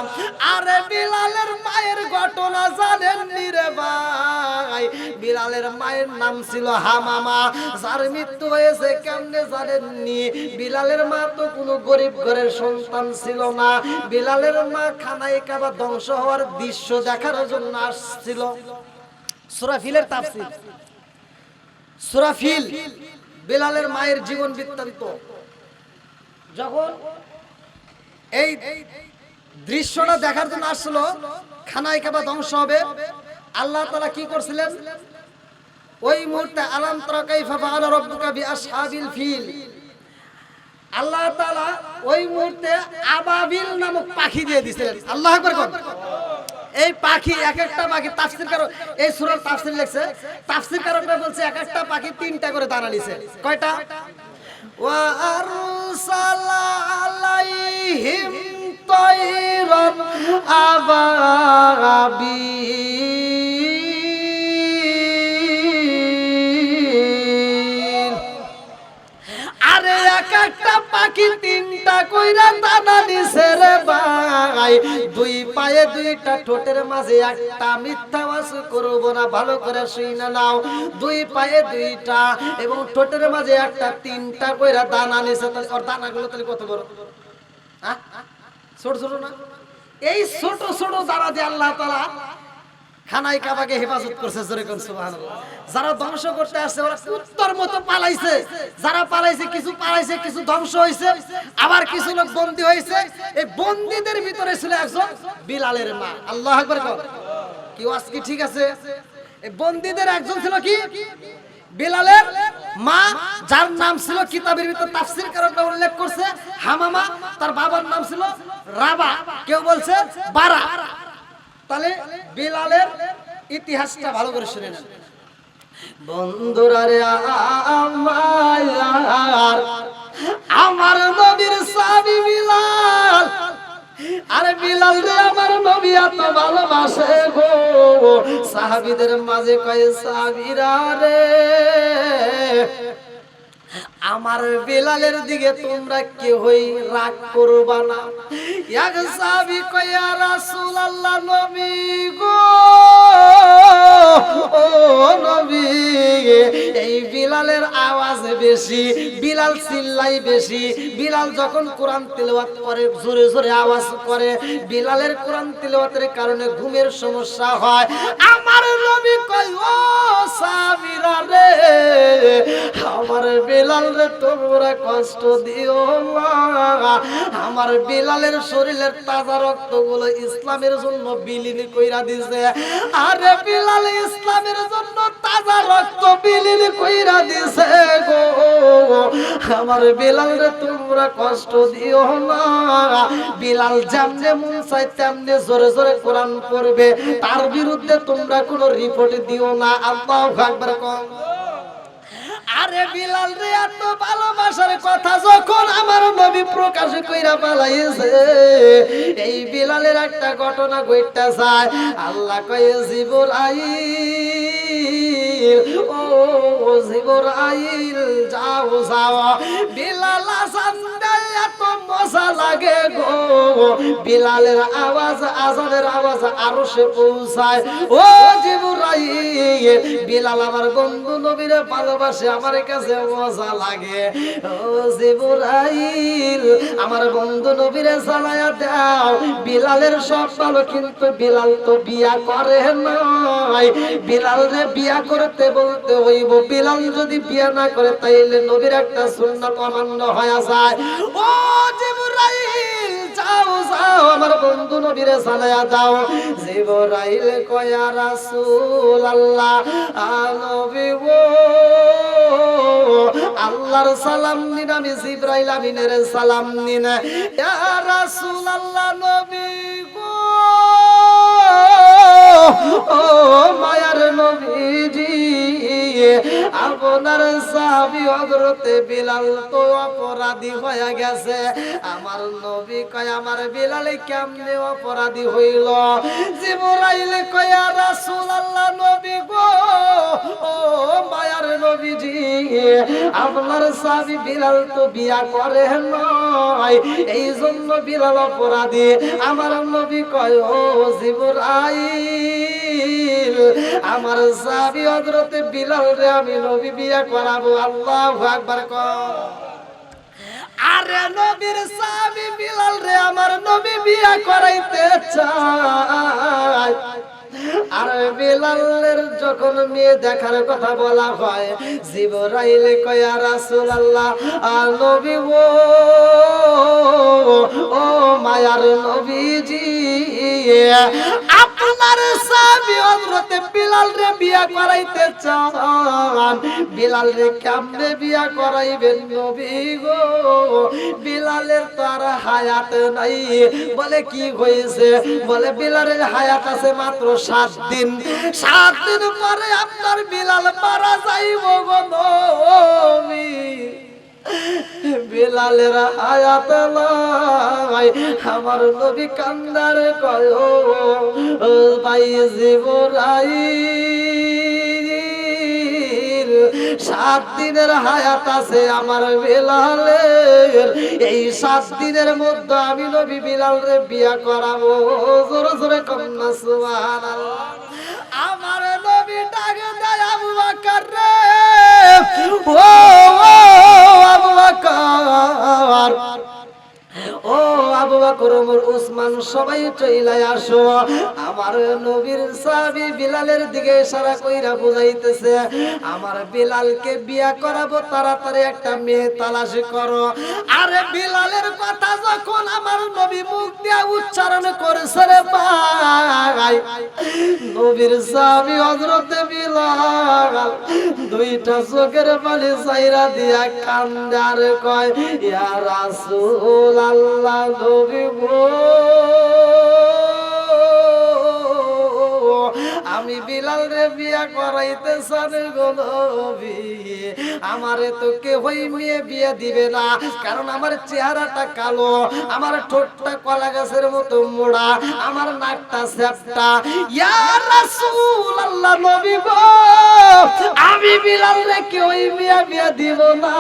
আরে বিলালের মায়ের ঘটনা জানেননি রে ভাই? বিলালের মায়ের নাম ছিল হামামা, যার মৃত্যু হয়েছে কেমনে জানেননি? বিলালের মা তো কোনো গরিব ঘরের সন্তান ছিল না। বিলালের মা খানায় কাবা ধ্বংস হওয়ার দৃশ্য দেখার জন্য আসছিল। সূরা ফিলের তাফসীর, সূরা ফিল, বিলালের মায়ের জীবন বৃত্তান্ত। যখন এই দৃশ্যটা দেখার জন্য আসলো, খানায় কাবা ধ্বংস হবে, আল্লাহ তাআলা কি করছিলেন ওই মুহূর্তে? আলাম তারা কাইফা ফাআলা রাব্বুকা বিআসহাবিল ফিল। আল্লাহ তাআলা ওই মুহূর্তে আবাবিল নামক পাখি দিয়ে দিয়েছিলেন। আল্লাহু আকবার কোন। এই পাখি, এক একটা পাখি, তাফসীরকারক এই সূরার তাফসীর লিখছে, তাফসীরকারকরা বলছে এক একটা পাখি 3টা করে দানা নিছে। কয়টা? ওয়া আরসালা আলাইহিম তায়রান আবাবিল। আরে এক একটা পাখি 3টা কইরা দানা নিছে রে ভাই। 2 পায়ে 2টা, ঠোঁটের মাঝে একটা, মিথ্যা ওয়াজ করব না, ভালো করে শুইনা নাও। 2 পায়ে 2টা এবং ঠোঁটের মাঝে একটা, 3টা কইরা দানা নিছে। তাহলে ওর দানাগুলো তাহলে কত বড়? হ্যাঁ, ছোট ছোট না? এই ছোট ছোট দানা দিয়ে আল্লাহ তাআলা খানায় কাবাকে হেফাজত করছে। জোরে কোন সুবহানাল্লাহ। যারা ধ্বংস করতে আসছে ওরা কুত্তার মতো পালাইছে, যারা পালাইছে কিছু পালাইছে, কিছু ধ্বংস হয়েছে, আবার কিছু লোক বন্দী হয়েছে। এই বন্দীদের ভিতরে ছিল একজন বিলালের মা। আল্লাহু আকবার কোন। কি ওয়াজ কি ঠিক আছে? এই বন্দীদের একজন ছিল কি? বিলালের মা, যার নাম ছিল কিতাবের ভিতর তাফসীরকারকরা উল্লেখ করছে হামামা, তার বাবার নাম ছিল রাবা, কেউ বলছে বারা। তাহলে বিলালের ইতিহাসটা ভালো করে শুনে নেন বন্ধুরা রে। আমার নবীর সাহাবী বিলাল, আরে বিলাল রে আমার নবী এত ভালোবাসে গো। সাহাবীদের মাঝে কয় সাহাবীরা রে আমার বিলালের দিকে তোমরা কেউই রাগ করবা না। এক সাহাবী কয় ইয়া রাসূলুল্লাহ নবী গো, ও নবী এই বিলালের আওয়াজ বেশি, বিলাল চিল্লাই বেশি। বিলাল যখন কোরআন তিলাওয়াত করে জোরে জোরে আওয়াজ করে, বিলালের কোরআন তিলাওয়াতের কারণে ঘুমের সমস্যা হয়। আমার নবী কয় ও সাহাবীরা রে আমার বিলাল রে তোমরা কষ্ট দিও না। আমার বিলালের শরীরের তাজা রক্তগুলো ইসলামের জন্য বিলীন কইরা দিছে। আরে বিলাল ইসলামের জন্য তাজা রক্ত বিলীন কইরা দিছে গো। আমার বিলাল রে তোমরা কষ্ট দিও না। বিলাল যেমনে মন চায় তেমনে জোরে জোরে কোরআন পড়বে, তার বিরুদ্ধে তোমরা কোনো রিপোর্ট দিও না। আল্লাহু আকবার কোন। আরে বিলাল রে এত ভালোবাসার কথা যখন আমার নবী প্রকাশ কইরা পালাইছে, এই বিলালের একটা ঘটনা ঘটতে যায়। আল্লাহ কয় জিবরাইল, ও জিবরাইল যাও যাও, বিলাল আযান দেয় এত মজা লাগে গো। বিলালের আওয়াজ, আযানের আওয়াজ আরশে পৌঁছায়। ও জিবরাইল, বিলাল আমার বন্ধু নবীরে ভালোবাসে, আমার কাছে মজা লাগে। ও জিবরাইল আমার বন্ধু নবীরে জ্বালায়া দাও। বিলালের সব ভালো, কিন্তু বিলাল তো বিয়া করে নাই। বিলাল রে বিয়া করতে বলতে হইব। বিলাল যদি বিয়া না করে তাইলে নবীর একটা সুন্নাত অমান্য হয়ে যায়। ও জিবরাইল যাও যাও আমার বন্ধু নবীরে জানায়া দাও। জিবরাইল কয় ইয়া রাসূলুল্লাহ, নবী গো আল্লাহর সালাম নিন, আমি জিবরাইল আমিনের সালাম নিন। ইয়া রাসূলুল্লাহ নবী গো, ও মায়ার নবীজি, আপনার সাহাবী হযরতে বিলাল তো অপরাধী হয়ে গেছে। আমার নবী কয় আমার বিলাল কেমনে অপরাধী হইল? জিবরাইল কয় ইয়া রাসূলুল্লাহ নবী গো, ও মায়ার নবীজি, আপনার সাহাবী বিলাল তো বিয়া করে নয়, এই জন্য বিলাল অপরাধী। আমার নবী কয় ও জিবরাইল, আমার সাহাবী হযরতে বিলাল রে আমি নবী বিয়া করাবো। আল্লাহু আকবার কর। আরে নবীর সাহাবী বিলাল রে আমার নবী বিয়া করাইতে চায়। আর বিলালের যখন মেয়ে দেখার কথা বলা হয়, জিবরাইল কয় ইয়া রাসূলুল্লাহ, নবী গো, ও মায়ার নবীজি, আপনার সাহাবী হযরতে বিলাল রে বিয়া করাইতে চান। বিলাল রে কেমনে বিয়া করাইবেন নবী গো? বিলালের তো আর হায়াত নাই। বলে কি হয়েছে? বলে বিলালের হায়াত আছে মাত্র 7 দিন। 7 দিন পরে আপনার বিলাল মারা যাইব গো নবী। বিলালের হায়াত নাই। আমার নবী কান্দার কয় ও ভাই জিবরাইল, 7 দিনের হায়াত আছে আমার বিলালের। এই 7 দিনের মধ্যে আমি নবী বিলাল রে বিয়া করাবো। জোরে জোরে কন্যা সুবহানাল্লাহ। আমার নবী ডাকে দেয় আবু বকর রে, ও আবু বকর, ও আবু বকর, ওমর, উসমান সবাই চইলাই আসো। আমার নবীর সাহাবী বিলালের দিকে ইশারা কইরা বুঝাইতেছে আমার বিলালকে বিয়া করাবো, তাড়াতাড়ি একটা মেয়ে তালাশ করো। আরে বিলালের কথা যখন আমার নবী মুখ দিয়া উচ্চারণ করেছে রে ভাই, নবীর সাহাবী হযরতে বিলাল দুইটা চোখের পানি চাইরা দিয়া কান্দে আর কয় ইয়া রাসূলুল্লাহ নবী গো, আমি বিলাল রে বিয়া করাইতে চাই গো নবী। আমারে তো কেউই মেয়ে বিয়ে দিবে না, কারণ আমার চেহারাটা কালো, আমার ঠোঁটটা কলা গাছের মতো মোড়া, আমার নাকটা চ্যাপ্টা। ইয়া রাসূলুল্লাহ নবী গো, আমি বিলাল রে কেউই বিয়ে দিব না।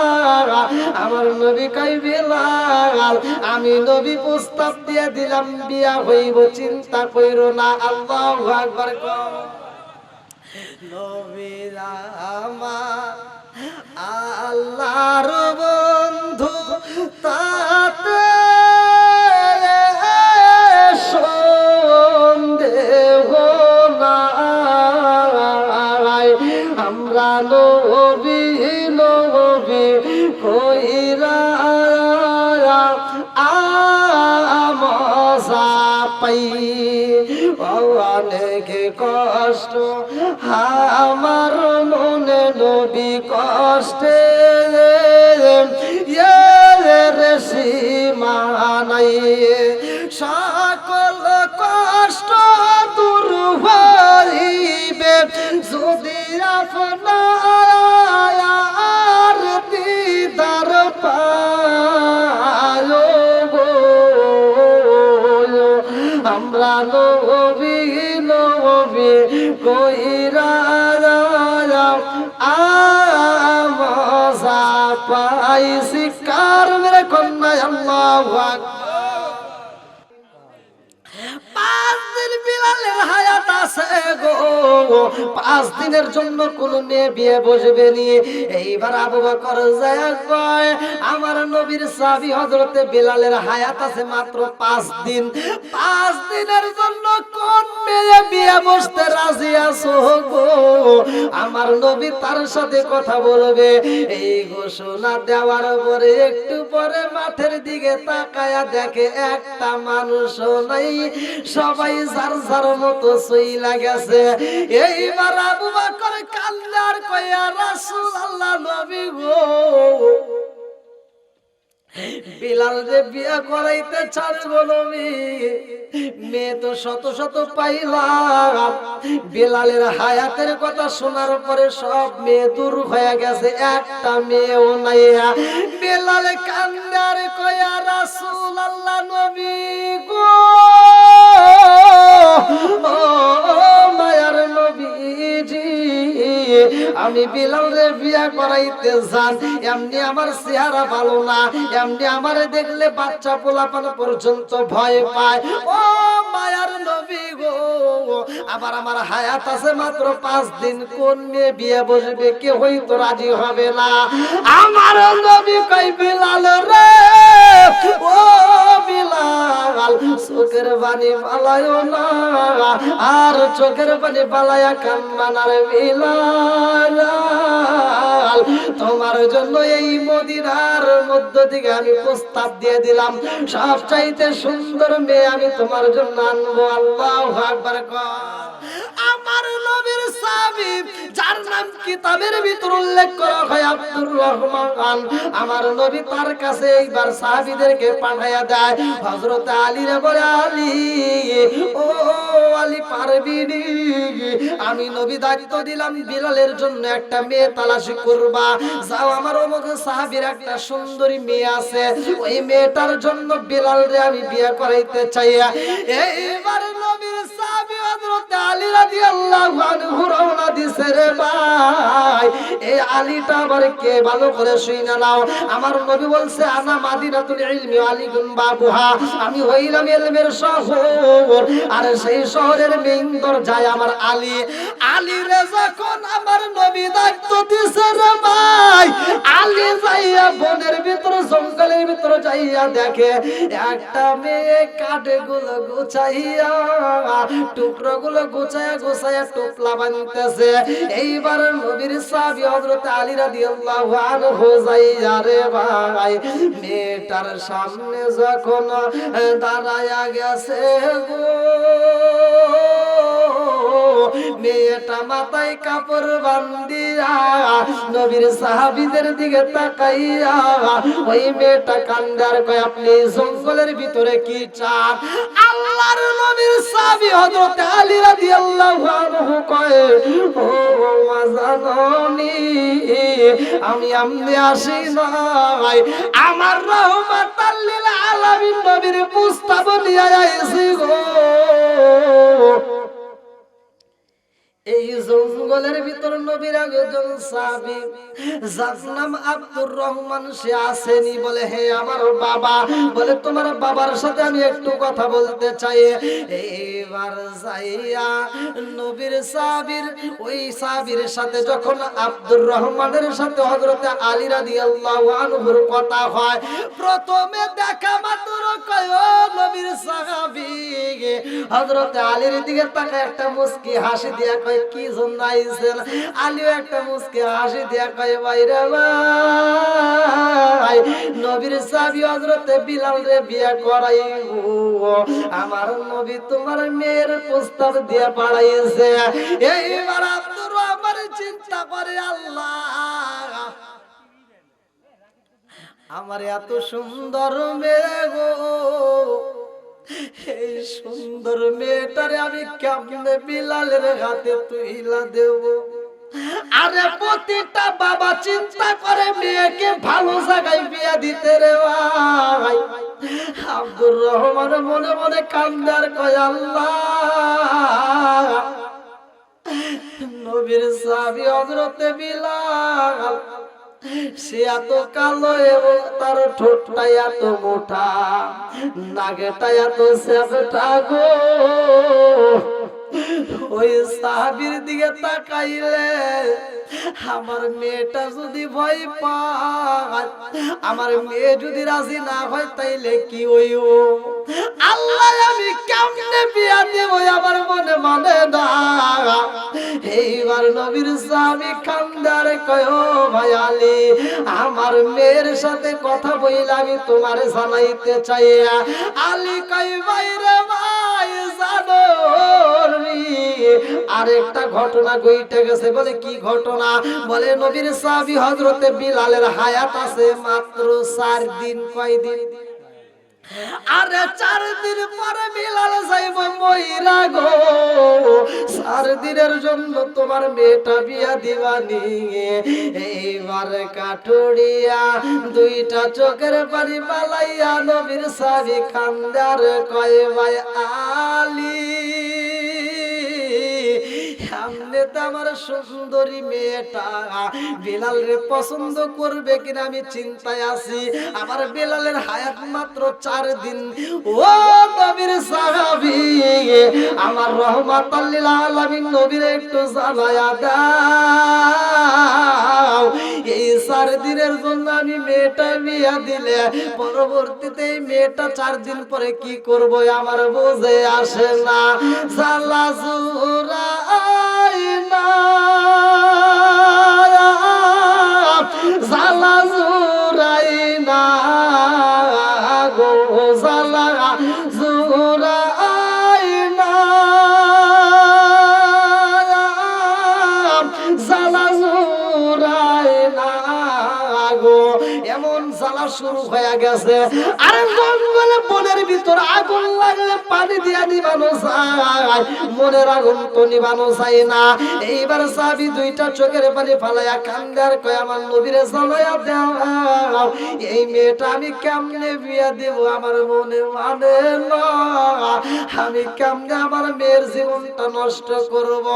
আমার নবী কই বিলাল, আমি নবী প্রস্তাব দিয়ে দিলাম, বিয়া হইব, চিন্তা কইরো না। আল্লাহু আকবার কর। নবী আমার আল্লাহর বন্ধু, তাতে সন্দেহ নাই। আমরা নবী নবী কইরা আমজা পাই, অনেক কষ্ট আমার মনে নবী কষ্টে রে সীমা নাই। সকল কষ্ট দূর হইবে যদি আপনার দিদার পায় গো। আমরা নবী নবী কইরা আমজা পাইছি। কার মেরে কন্যা আল্লাহু আকবার। 5 দিন বিলালের হায়াত আছে গো, 5 দিনের জন্য কোন মেয়ে বিয়ে বসবে নি। এইবার আবু বকর যায় কয় আমার নবীর সাহাবী হযরতে বিলালের হায়াত আছে মাত্র 5 দিন। 5 দিনের জন্য কোন মেয়ে বিয়ে বসতে রাজি আছো গো, আমার নবী তার সাথে কথা বলবে। এই ঘোষণা দেওয়ার পরে একটু পরে মাঠের দিকে তাকায়া দেখে একটা মানুষও নাই, সবাই যার যার মতো চইলা গেছে। এইবার আবু বকর কান্নার কইয়া রাসূলুল্লাহ নবী গো, বিলাল রে বিয়া করাইতে ছাড়বো নবী, মেয়ে তো শত শত পাইলাম। বিলালের হায়াতের কথা শোনার পরে সব মেয়ে দূর হয়ে গেছে, একটা মেয়েও নাই। বিলাল কান্দার কয়া রাসূলুল্লাহ নবী গো, ও মায়ার নবীজি, আমি বিলাল রে বিয়া করাইতে চান। এমনি আমার চেহারা ভালো না, এমনি আমারে দেখলে বাচ্চা পোলাপান পর্যন্ত ভয় পায়। ও মায়ার নবী গো, আবার আমার হায়াত আছে মাত্র 5 দিন, কোন মেয়ে বিয়ে বসবে? কে হয়তো রাজি হবে না। আমার নবী কই বিলাল রে, ও বিলাল, চোখের পানি পালায়ো না, আর চোখের পানি পালায়া কান্নার বিলাল, তোমার জন্য এই মদিনার মধ্য থেকে আমি প্রস্তাব দিয়ে দিলাম, সবচাইতে সুন্দর মেয়ে আমি তোমার জন্য আনবো। আল্লাহু আকবার। আমার নবীর সাহাবী যার নাম কিতাবের ভিতর উল্লেখ করা হয় আব্দুর রহমান, আমার নবী তার কাছে এইবার সাহাবীদেরকে পাঠায়া দেয়। হযরত আলী রে বলে, আলী, ও আলী, পারবি নি? আমি নবী দায়িত্ব দিলাম বিলালের জন্য একটা মেয়ে তালাশি করবা, যাও আমার অমুক সাহাবীর একটা সুন্দরী মেয়ে আছে, ওই মেয়েটার জন্য বিলাল রে আমি বিয়ে করাইতে চাই। এইবার নবীর সাহাবী হযরত আলী রাদিয়াল্লাহু আনহু রওনা দিছে রে ভাই। এই আলীটা আবার কে? ভালো করে শুইনা নাও। আমার নবী বলছে, আনা মাদিনাতুল ইলমি আলীকুম বাবুহা, আমি হইলাম ইলমের শহর, আর সেই শহরের মেইন দরজায় আমার আলী। আলী রে যখন আমার নবী দায়িত্ব দিছে রে ভাই, আলী যাইয়া বনের ভিতর জঙ্গলের ভিতর যাইয়া দেখে একটা মেয়ে কাঠগুলো গুছাইয়া, টুকরো গুলো গুছাইয়া গুছাইয়া টোপলা বানতেছে। এইবার নবীর সাহাবী হযরত আলী রাদিয়াল্লাহু আনহু যাইয়া রে ভাই মেয়েটার সামনে যখন দাঁড়ায়া গেছে গো, মেয়েটা মাথায় কাপড় বান্ধিয়া নবীর সাহাবীদের দিকে তাকাইয়া ওই মেয়েটা কান্দার কয়, আপনি জঙ্গলের ভিতরে কি চান? আল্লাহর নবীর সাহাবী হযরত আলী রাদিয়াল্লাহু আনহু কয়, ও মা জাননি, আমি আমনে আসি নাই, আমার রাহমাতাল লিল আলামিন নবীর প্রস্তাব নিয়ে আইছি গো। এই জঙ্গলের ভিতর নবীর একজন সাহাবী যার নাম আব্দুর রহমান, সে আসেনি। বলে, হে আমার বাবা। বলে, তোমার বাবার সাথে আমি একটু কথা বলতে চাই। এইবার যাইয়া নবীর সাহাবীর ওই সাহাবীর সাথে যখন আব্দুর রহমানের সাথে হযরত আলী রাদিয়াল্লাহু আনহুর কথা হয়, প্রথমে দেখা মাত্র কয়, ও নবীর সাহাবী, হযরত আলীর দিকে তাকায় একটা মুস্কি হাসি দিয়া কয়, কি জন্য আইছেন? আলীও একটা মুস্কি হাসি দিয়া কয়, ভাইরে ভাই, নবীর সাহাবী হযরত বিলাল রে বিয়ে করাইবো, আমার নবী তোমার মেয়ের প্রস্তাব দিয়া পাঠাইছে। এইবার আব্দুর রহমান চিন্তা করে, আল্লাহ, আমার এত সুন্দর মেয়ে গো, এই সুন্দর মেয়েটারে আমি কেমনে বিলালের হাতে তুইলা দেব? আরে প্রতিটা বাবা চিন্তা করে মেয়েকে ভালো জায়গায় বিয়ে দিতে রে ভাই। আব্দুর রহমান মনে মনে কান্দার কয়, আল্লাহ, নবীর সাহাবী হযরত বিলাল, সে এত কালো এবং তার ঠোঁটটা এত মোটা, নাগেটা এত স্যাপটা গো, ওই সাহাবীর দিকে তাকাইলে আমার মেয়েটা যদি ভয় পায়, আমার মেয়ে যদি রাজি না হয়, তাইলে কি হইব? আল্লাহ আমি কেমনে বিয়া দেব আমার মনে মানে না। এইবার নবীর সাহাবী খান্দার কয়, ও ভাই আলী, আমার মেয়ের সাথে কথা বইলে আমি তোমার জানাইতে চাই। আলী কয়, ভাই রে ভাই, জানো আরেকটা ঘটনা ঘটে গেছে। বলে কি ঘটনা? বলে নবীর সাহাবী হযরতে বিলালের হায়াত আছে মাত্র 4 দিন। কয় দিন? আরে 4 দিন পরে বিলাল যাইব মইরা গো। 4 দিনের জন্য তোমার মেয়েটা বিয়া দিবানি। এইবার কাঠুরিয়া দুইটা চোখের পানি পালাইয়া নবীর সাহাবী খান্দার কয়, ভাই আলী, সামনে তো আমার সুন্দরী মেয়েটা বিলাল রে পছন্দ করবে কিনা আমি চিন্তায় আছি। আমার বিলালের হায়াত মাত্র 4 দিন। ও নবীর সাহাবী, আমার রহমাতাল লিল আলামিন নবীর একটু জানায়া দাও, এই 4 দিনের জন্য আমি মেয়েটা বিয়া দিলে পরবর্তীতে এই মেয়েটা 4 দিন পরে কি করব আমার বুঝে আসে না। জালা জুরা জালা জুরাইনা গো, জালা জুরাইনা, জালা জুরাইনা গো। এমন জ্বালা শুরু হয়ে গেছে। আরে জঙ্গলে বনের ভিতর আগুন লাগলে পানি দিয়া নিবানো যায়, মনের আগুন তো নিবানো যায় না। এইবার সাহাবী দুইটা চোখের পানি ফালাইয়া কান্দার কয়, আমার নবীরে জানাইয়া দাও, এই মেয়েটা আমি কেমনে বিয়া দেব আমার মনে মানে না। আমি কেমনে আমার মেয়ের জীবনটা নষ্ট করব?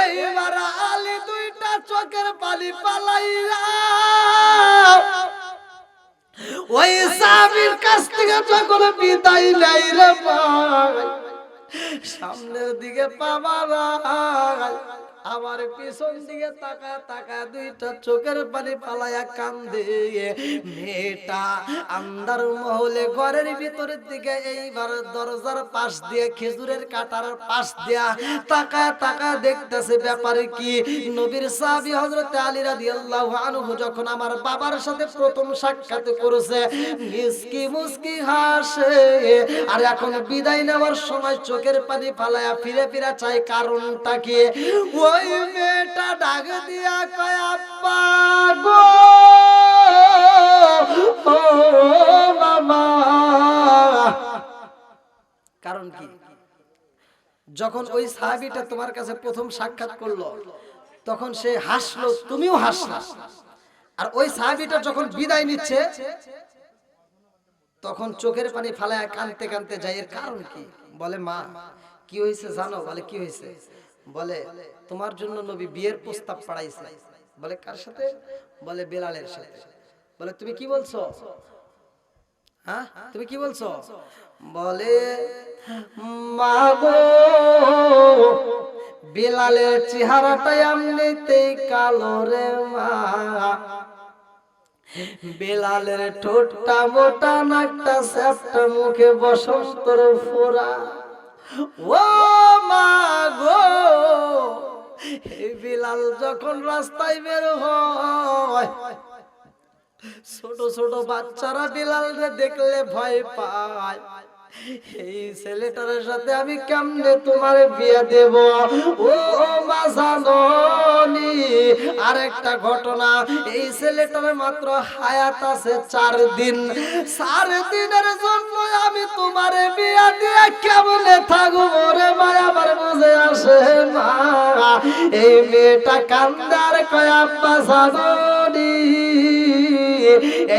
এইবার আলী দুইটা চোখের পানি ফালাইয়া ওই সাহাবীর কাছ থেকে যখন বিদায় নাই রে ভাই, সামনের দিকে পাবা ভাই, আমার পিছন দিকে তাকায় তাকায় দুইটা চোখের পানি পালায়া কান্দে। মেয়েটা আন্দার মহলে ঘরের ভিতরের দিকে এইবার দরজার পাশ দিয়ে খেজুরের কাটার পাশ দিয়া তাকায় তাকায় দেখতেছে ব্যাপারে কি। নবীর সাহাবী হযরতে আলী রাদিয়াল্লাহু আনহু যখন আমার বাবার সাথে প্রথম সাক্ষাৎ করেছে, মিসকি মুসকি হাসে। আর এখন বিদায় নেওয়ার সময় চোখের পানি ফালায়া ফিরে ফিরে চাই, কারণটা কি? ওই মেয়েটা ডাক দিয়া কয়, আব্বা গো, ও বাবা। কারণ কি? যখন ওই সাহাবীটা তোমার কাছে প্রথম সাক্ষাৎ করলো তখন সে হাসলো, তুমিও হাসলা। আর ওই সাহাবীটা যখন বিদায় নিচ্ছে তখন চোখের পানি ফালায়া কাঁদতে কাঁদতে যায়। এর কারণ কি? বলে, মা কি হয়েছে জানো? বলে, কি হয়েছে? বলে, তোমার জন্য নবী বিয়ের প্রস্তাব পাঠাইছে। বলে, কার সাথে? বলে, বিলালের সাথে। বলে, তুমি কি বলছো? হ্যাঁ, তুমি কি বলছো? বলে, মা গো, বিলালের চেহারাটা এমনিতেই কালো রে মা, বিলালের ঠোঁটটা মোটা, নাকটা চ্যাপ্টা, মুখে বসন্তর ফোড়া। ও মা গো, এই বিলাল যখন রাস্তায় বের হয়, ছোট ছোট বাচ্চারা বিলালকে দেখলে ভয় পায়। এই ছেলেটার সাথে আমি কেমনে তোমার বিয়ে দেব? ও মা জাননি আরেকটা ঘটনা, এই ছেলেটার মাত্র হায়াত আছে 4 দিন। 4 দিনের জন্য আমি তোমার বিয়ে দিয়ে কেমনে থাকবো রে মা? আমার বুঝে আসে না। এই মেয়েটা কান্দার কয়, আব্বা জাননি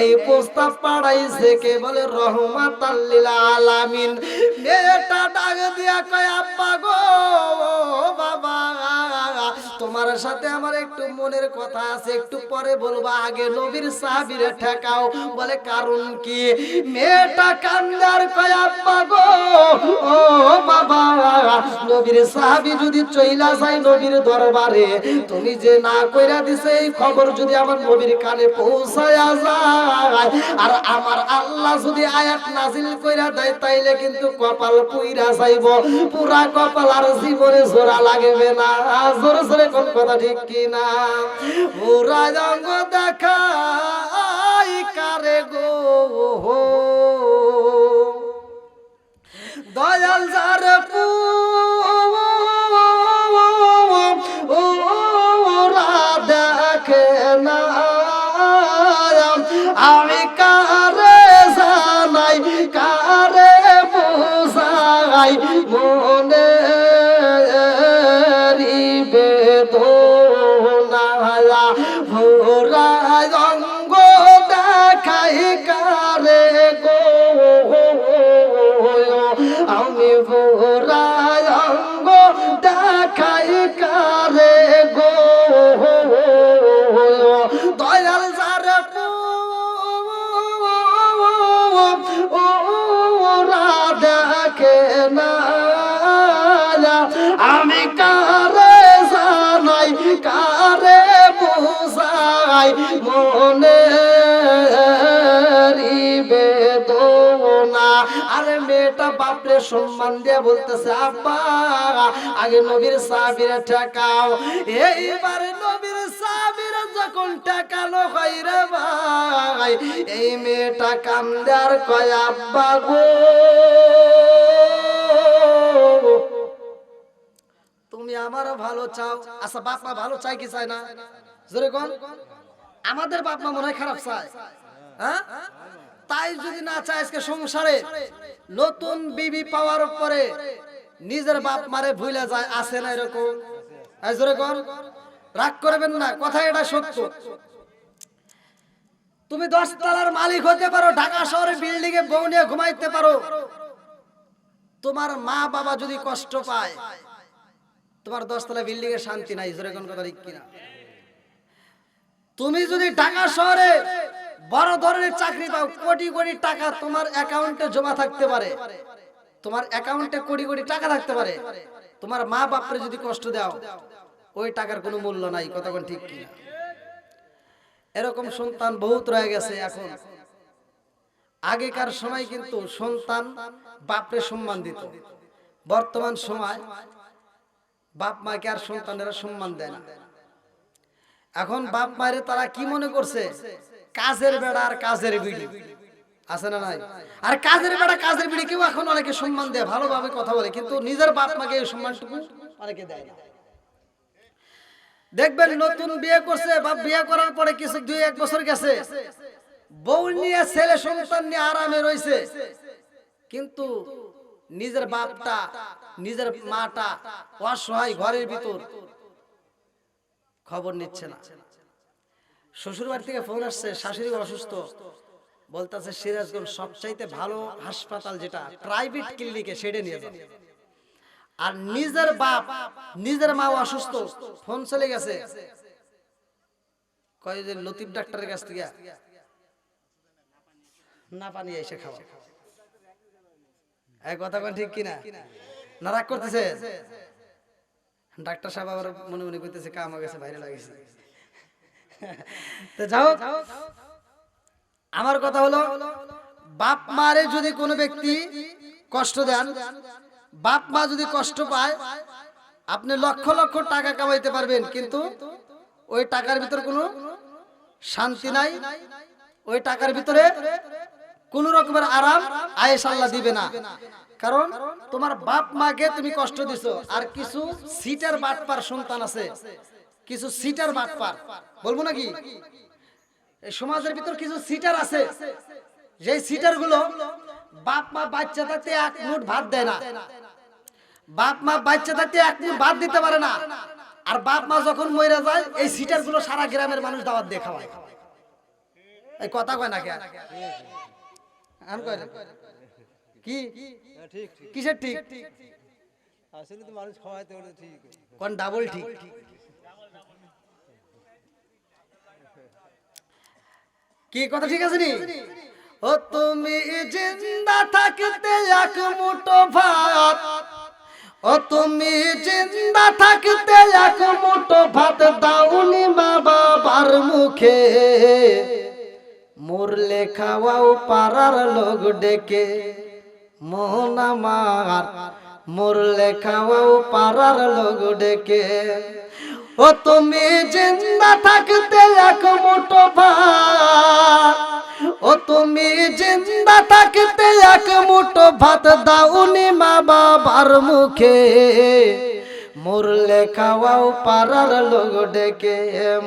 এই প্রস্তাব পাঠাইছে কে? বলে, রহমাতাল লিল আলামিন। মেয়েটা ডাক দিয়া কয়, আব্বা গো, বাবা, তোমার সাথে আমার একটু মনের কথা আছে, একটু পরে বলবো, আগে নবীর সাহাবীরে ঠেকাও। বলে, কারণ কি? মেয়েটা কান্দার কয়, আব্বা গো, ও বাবা, নবীর সাহাবী যদি চইলা যায় নবীর দরবারে, তুমি যে না কইরা দিছে এই খবর যদি আমার নবীর কানে পৌঁছায়া যায়, আর আমার আল্লাহ যদি আয়াত নাজিল কইরা দেয়, তাইলে কিন্তু কপাল পুইরা যাইব, পুরা কপাল আর জীবনে জোড়া লাগবে না। জোরে জোরে কোন কথা ঠিক কি না? পুরা অঙ্গ দেখাই কারে গো, দয়াল যার পুরা দেখে না, আমি কারে জানাই কারে বোঝাই মনে বেদনা, পুরা অঙ্গ দেখাই কারে গো, আমি পুরা অঙ্গ দেখাই কারে গো, দয়াল যার পুরা দেখে না, আমি কারে জানাই কারে বুঝাই মনে বেদনা। আরে মেয়েটা বাপরে সম্মান দিয়ে বলতেছে, আব্বা আগে নবীর সাহাবীরা ঠেকাও। এইবারে নবীর সাহাবীরা যখন ঠেকানো হয় রে ভাই, এই মেয়েটা কান্দে আর কয়, আব্বা গো তুমি আমারও ভালো চাও। আচ্ছা বাপ মা ভালো চাই কি চায় না? জোরে কোন? আমাদের বাপ মা মনে হয় খারাপ চায়, হ্যাঁ? তাই যদি না চায় আজকে সংসারে নতুন বিবি পাওয়ার পরে নিজের বাপ মারে ভুলে যায়, আছে না এরকম? জোরে কোন? রাগ করবেন না, কথা এটা সত্য। তুমি 10 তলার মালিক হতে পারো, ঢাকা শহরে বিল্ডিং এ বউ নিয়ে ঘুমাইতে পারো, তোমার মা বাবা যদি কষ্ট পায়, তোমার 10 তলা বিল্ডিং এ শান্তি নাই। জোরে কোন কথা ঠিক কিনা? তুমি যদি ঢাকা শহরে বড় ধরনের চাকরি পাও, কোটি কোটি টাকা তোমার অ্যাকাউন্টে জমা থাকতে পারে, তোমার অ্যাকাউন্টে কোটি কোটি টাকা থাকতে পারে, তোমার মা বাপরে যদি কষ্ট দাও, ওই টাকার কোনো মূল্য নাই। কথা কোন ঠিক কিনা? এরকম সন্তান বহুত রয়ে গেছে এখন। আগেকার সময় কিন্তু সন্তান বাপরে সম্মান দিত, বর্তমান সময় বাপ মাকে আর সন্তানেরা সম্মান দেয় না। এখন বাপ মায়ের তারা কি মনে করছে, কাজের বেড়া আর কাজের বিড়ি, আছে না নাই? আর কাজের বেড়া কাজের বিড়ি কেউ এখন অনেকে সম্মান দেয়, ভালোভাবে কথা বলে, কিন্তু নিজের বাপ মাকে এই সম্মানটুকু অনেকে দেয় না। দেখবেন নতুন বিয়ে করছে বা বিয়ে করার পরে কিছু 2-1 বছর গেছে, বউ নিয়ে ছেলে সন্তান নিয়ে আরামে রয়েছে, কিন্তু নিজের বাপটা নিজের মাটা অসহায় ঘরের ভিতর, খবর নিচ্ছে না। শ্বশুর বাড়ি থেকে ফোন আসছে, শাশুড়ি অসুস্থ, বলতেছে সিরাজগঞ্জ সবচাইতে ভালো হাসপাতাল যেটা প্রাইভেট ক্লিনিকে, সেটা নিয়ে যান। আর নিজের বাপ নিজের মা অসুস্থ, ফোন চলে গেছে, কয় যে লতিফ ডাক্তারের কাছ থেকে না পানি এসে খাওয়া। এই কথা কোন ঠিক কিনা? না রাগ করতেছে? ডাক্তার সাহেব আবার মনে মনে কইতেছে কাম হয়ে গেছে, বাইরে লাগিয়েছে। তো যাও, আমার কথা হলো, বাপ মারে যদি কোনো ব্যক্তি কষ্ট দেন, বাপ মা যদি কষ্ট পায়, আপনি লক্ষ লক্ষ টাকা কামাইতে পারবেন, কিন্তু ওই টাকার ভিতর কোনো শান্তি নাই, ওই টাকার ভিতরে কোন রকমের আরাম আয়েশ আল্লাহ দিবে না। কারণ তোমার বাপ মাকে তুমি কষ্ট দিছো। আর কিছু সিটার বাটপার সন্তান আছে, কিছু সিটার বাটপার, বলবো নাকি? এই সমাজের ভিতর কিছু সিটার আছে, যে সিটার গুলো বাপ মা বাচ্চা থাকতে 1 মুঠ ভাত দেয় না, বাপ মা বাচ্চা থাকতে 1 মুঠ ভাত দিতে পারে না, আর বাপ মা যখন মরে যায়, এই সিটার গুলো সারা গ্রামের মানুষ দাওয়াত দিয়ে খাওয়ায়। এই কথা কয় না কে? কি কিসের ঠিক? আসলে তো মানুষ খাওয়াইতে ওটা ঠিক, কোন ডাবল ঠিক? কি কথা ঠিক আছে নি? ও তুমি জিন্দা থাকতে 1 মুঠো ভাত, ও তুমি জিন্দা থাকতে এক মুঠো ভাত দাওনি মা বাবার মুখে, মরলে খাওয়াও পাড়ার লোক ডেকে, মন আমার মরলে খাওয়াও পাড়ার লোক ডেকে। ও তুমি জিন্দা থাকতে এক মুঠো ভাত, ও তুমি জিন্দা থাকতে এক মুঠো ভাত দাওনি মা বাবার মুখে, মরলে খাওয়াও পাড়ার লোক ডেকে,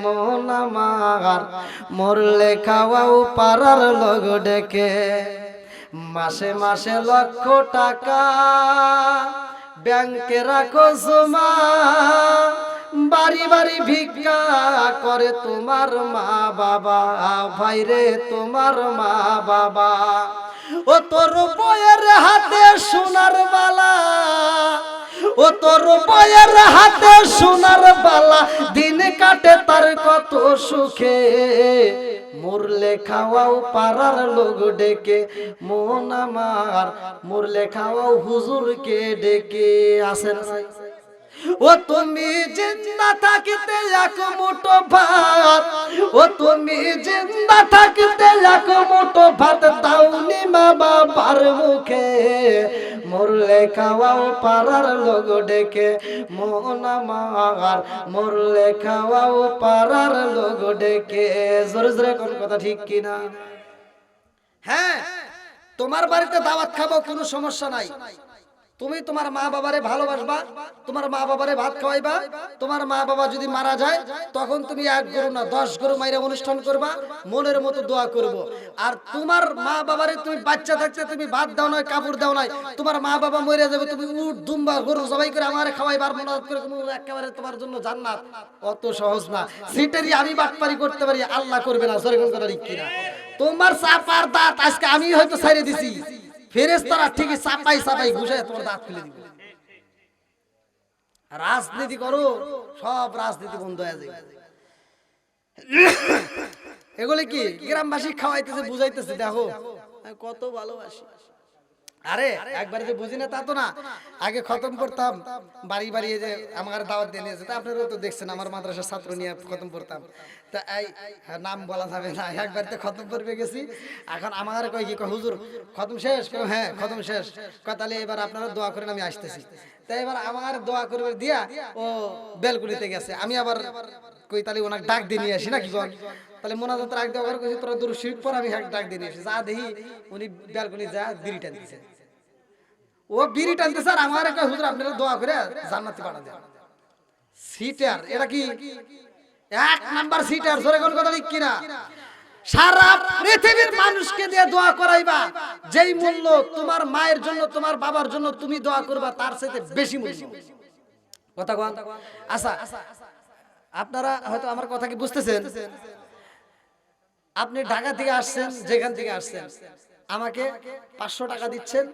মন আমার মরলে খাওয়াও পাড়ার লোক ডেকে। মাসে মাসে লক্ষ টাকা ব্যাংকে রাখো জমা, বাড়ি বাড়ি ভিক্ষা করে তোমার মা বাবা, ভাইরে তোমার মা বাবা। ও তোর বইয়ের হাতে সোনার বালা, ও তোর বইয়ের হাতে সোনার বালা, দিন কাটে তার কত সুখে, মরলে খাওয়াও পাড়ার লোক ডেকে, মন আমার মরলে খাওয়াও হুজুরকে ডেকে। আসেন ও তুমি জিন্দা থাকতে এক মুঠো ভাত, ও তুমি জিন্দা থাকতে এক মুঠো ভাত দাওনি মা বাবার মুখে, মরলে খাওয়াও পাড়ার লোক ডেকে, মন আমার মরলে খাওয়াও পাড়ার লোক ডেকে। জোরে জোরে কোন কথা ঠিক কিনা? হ্যাঁ, তোমার বাড়িতে দাওয়াত খাবো, কোনো সমস্যা নাই। তুমি তোমার মা বাবারে ভালোবাসবা, তোমার মা বাবারে ভাত খাওয়াইবা। তোমার মা বাবা যদি মারা যায় তখন তুমি 1 গরু না 10 গরু মাইরা অনুষ্ঠান করবা, মনের মতো দোয়া করব। আর তোমার মা বাবারে তুমি বাচ্চা থাকতে তুমি ভাত দাও নাই, কাপড় দাও নাই, তোমার মা বাবা মরে যাবে, তুমি উট দুম্বা গরু জবাই করে আমারে খাওয়াইবা, আর মনাত করে তুমি একেবারে তোমার জন্য জান্নাত। অত সহজ না। সিটারি আমি বাটপারি করতে পারি, আল্লাহ করবে না। সরে কোন কথা ঠিক কিনা? তোমার চাপার দাঁত আজকে আমি হয়তো ছাইরে দিছি, ফেরেশতারা ঠিকই চাপাই চাপাই ঘুষায় তোমার দাঁত ফেলে দিবে। রাজনীতি করো, সব রাজনীতি বন্ধ হয়ে যাবে। এগুলো কি গ্রামবাসী খাওয়াইতেছে, বুঝাইতেছে, দেখো আমি কত ভালোবাসি। আরে একবারে যে বুঝি না তা তো না। আগে খতম করতাম বাড়ি বাড়ি, যে আমার দাওয়াত দিয়ে নিয়েছে, তা আপনারা তো দেখছেন আমার মাদ্রাসার ছাত্র নিয়ে খতম করতাম। তা এই নাম বলা যাবে না, একবার তো খতম করবে গেছি। এখন আমার কয় কি, কয় হুজুর খতম শেষ? হ্যাঁ খতম শেষ। কয় তাহলে এবার আপনারা দোয়া করেন, আমি আসতেছি। তাই এবার আমার দোয়া করবে দিয়া ও বেলকুনিতে গেছে। আমি আবার কই তাহলে ওনাকে ডাক দিয়ে নিয়ে আসি নাকি কন? তাহলে মোনাজাত রাখ দেওয়া কইছি, তোরা দূর শিখ পর আমি ডাক দিয়ে নিয়ে আসি। যা দেখি উনি বেলকুনি যা বিড়ি টানতেছে, ও বিড়ি টানতেছে। আর আমার একটা হুজুর আপনারা দোয়া করে জান্নাতে পাঠা দেন। সিটার, এটা কি 1 নাম্বার সিটার? জোরে কোন কথা ঠিক কিনা? সারা পৃথিবীর মানুষকে দিয়ে দোয়া করাইবা, যেই মূল্য তোমার মায়ের জন্য তোমার বাবার জন্য তুমি দোয়া করবা তার চাইতে বেশি মূল্য। কথা কোন? আচ্ছা, আপনারা হয়তো আমার কথা কি বুঝতেছেন? আপনি ঢাকা থেকে আসছেন, যেখান থেকে আসছেন, আমাকে 500 টাকা দিচ্ছেন,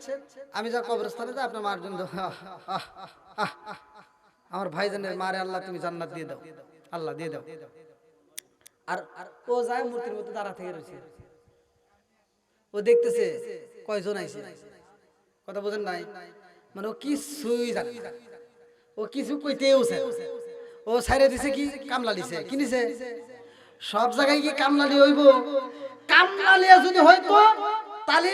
আমি যা কবরস্থানে যাই আপনার মার জন্য, আমার ভাইজানের মারে আল্লাহ তুমি জান্নাত দিয়ে দাও, আল্লাহ দিয়ে দাও। আর ও যায় মূর্তির মধ্যে দাঁড়া থেকে রয়েছে, ও দেখতেছে কয়জন আইছে। কথা বোঝেন নাই? মানে ও কিছুই জানে না, ও কিছু কইতেও চায়। ও ছাইরে দিছে কি কামলা দিছে, কি নিছে? সব জায়গায় কি কামলা হইব? কামলা লিয়া যদি হইতো তাহলে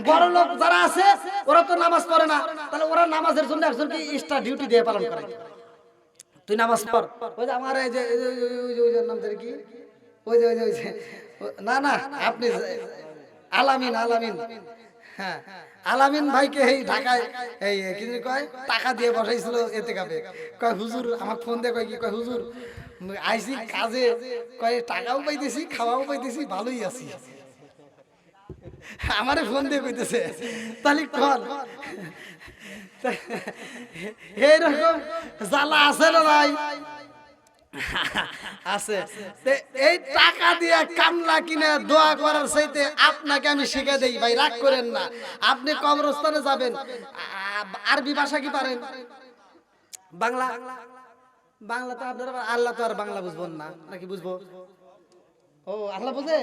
বড় লোক যারা আছে ওরা তো নামাজ পড়ে না, তাহলে ওরা নামাজের জন্য একজনকে এক্সট্রা ডিউটি দিয়ে পালন করে। তুই নামাজ পড়। ওই যে আমার এই যে নাম ধরে কি, ওই যে না না আপনি আলামিন, আলামিন, হ্যাঁ আলামিন ভাইকে এই ঢাকায় এই কি কয় টাকা দিয়ে বসাইছিল এতে কাপে। কয় হুজুর আমার ফোন দিয়ে কয় কি, কয় হুজুর আইসি কাজে, কয় টাকাও পাইতেছি খাওয়াও পাইতেছি, ভালোই আছি। আমারে ফোন দিয়ে কইতেছে, তাহলে কল এইরকম জ্বালা আছে না ভাই? আছে। এই টাকা দিয়ে কামলা কিনে দোয়া করার চাইতে আপনাকে আমি শিখে দেই ভাই, রাগ করেন না। আপনি কবরস্থানে যাবেন, আরবি ভাষা কি পারেন? বাংলা? বাংলা তো আপনারা, আল্লাহ তো আর বাংলা বুঝবেন না নাকি? বুঝবো? ও আল্লাহ বুঝে,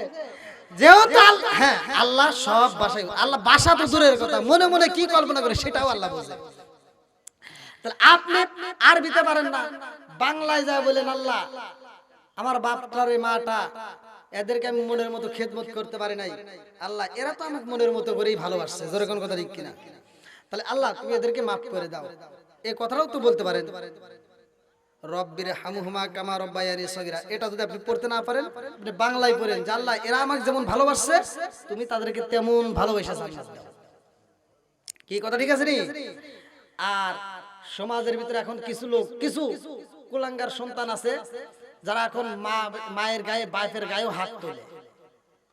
যেহেতু হ্যাঁ আল্লাহ সব ভাষাই, আল্লাহ ভাষা তো দূরের কথা, মনে মনে কি কল্পনা করে সেটাও আল্লাহ বুঝে। তাহলে আপনি আরবিতে পারেন না, বাংলায় যায় বলেন আল্লাহ আমার বাপটার এই মাটা এদেরকে আমি মনের মতো খেদমত করতে পারি নাই, আল্লাহ এরা তো আমাকে মনের মতো করেই ভালোবাসছে, জোরে কোন কথা ঠিক কিনা? তাহলে আল্লাহ তুমি এদেরকে মাফ করে দাও, এই কথাটাও তো বলতে পারেন। রব্বির হামহুমা কামা রব্বায়ানি সগীরা, এটা যদি আপনি পড়তে না পারেন আপনি বাংলায় পড়েন যে আল্লাহ এরা আমাকে যেমন ভালোবাসছে তুমি তাদেরকে তেমন ভালোবাসা জান্নাত দাও। কি কথা ঠিক আছে নি? আর সমাজের ভিতরে এখন কিছু লোক, কিছু কুলাঙ্গার সন্তান আছে যারা এখন মায়ের গায়ে বাপের গায়েও হাত তোলে,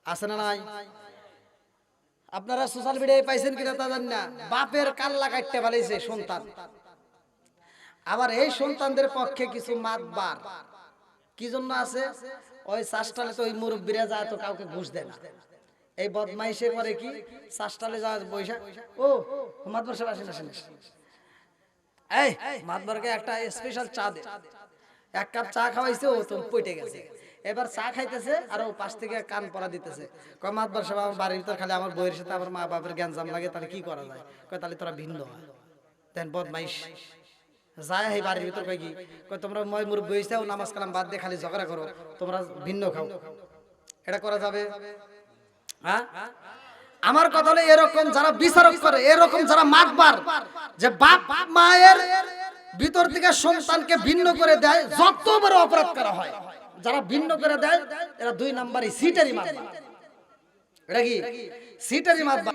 আছে না নাই? আপনারা সোশ্যাল মিডিয়ায় পাইছেন কিনা তা জানি না, বাপের কাল্লা কাটতে পালাইছে সন্তান। আবার এই সন্তানদের পক্ষে কিছু মাতবার কি জন্য আছে, ওই চাষটালে তো ওই মুরব্বীরা যায় তো কাউকে ঘুষ দেয় না, এই বদমাইশে করে কি চাষটালে যায় বৈশা, ও মাতবার সাহেব আসেন আসেন, এই মাতবারকে একটা স্পেশাল চা দে, এক কাপ চা খাওয়াইছে, ও তো পইটে গেছে, এবার চা খাইতেছে আর ও পাশ থেকে কান পরা দিতেছে, কয় মাতবার সাহেব আমার বাড়ির ভিতর খালি আমার বইয়ের সাথে আমার মা বাপের গ্যাঞ্জাম লাগে, তাহলে কি করা যায়? কয় তাহলে তোরা ভিন্ন হয়। দেন বদমাইশ যায় এই বাড়ির ভিতর কয় কি, কয় তোমরা ময় মুরব্বী হইছে নামাজ কালাম বাদ দিয়ে খালি ঝগড়া করো, তোমরা ভিন্ন খাও, এটা করা যাবে? হ্যাঁ, আমার কথা হলো এরকম যারা বিচারক করে, এরকম যারা মাতবার, যে বাপ মায়ের ভিতর থেকে সন্তানকে ভিন্ন করে দেয়, যত বড় অপরাধ করা হয়, যারা ভিন্ন করে দেয় এরা 2 নাম্বারই সিটারি মাতবার। এটা কি সিটারি মাতবার?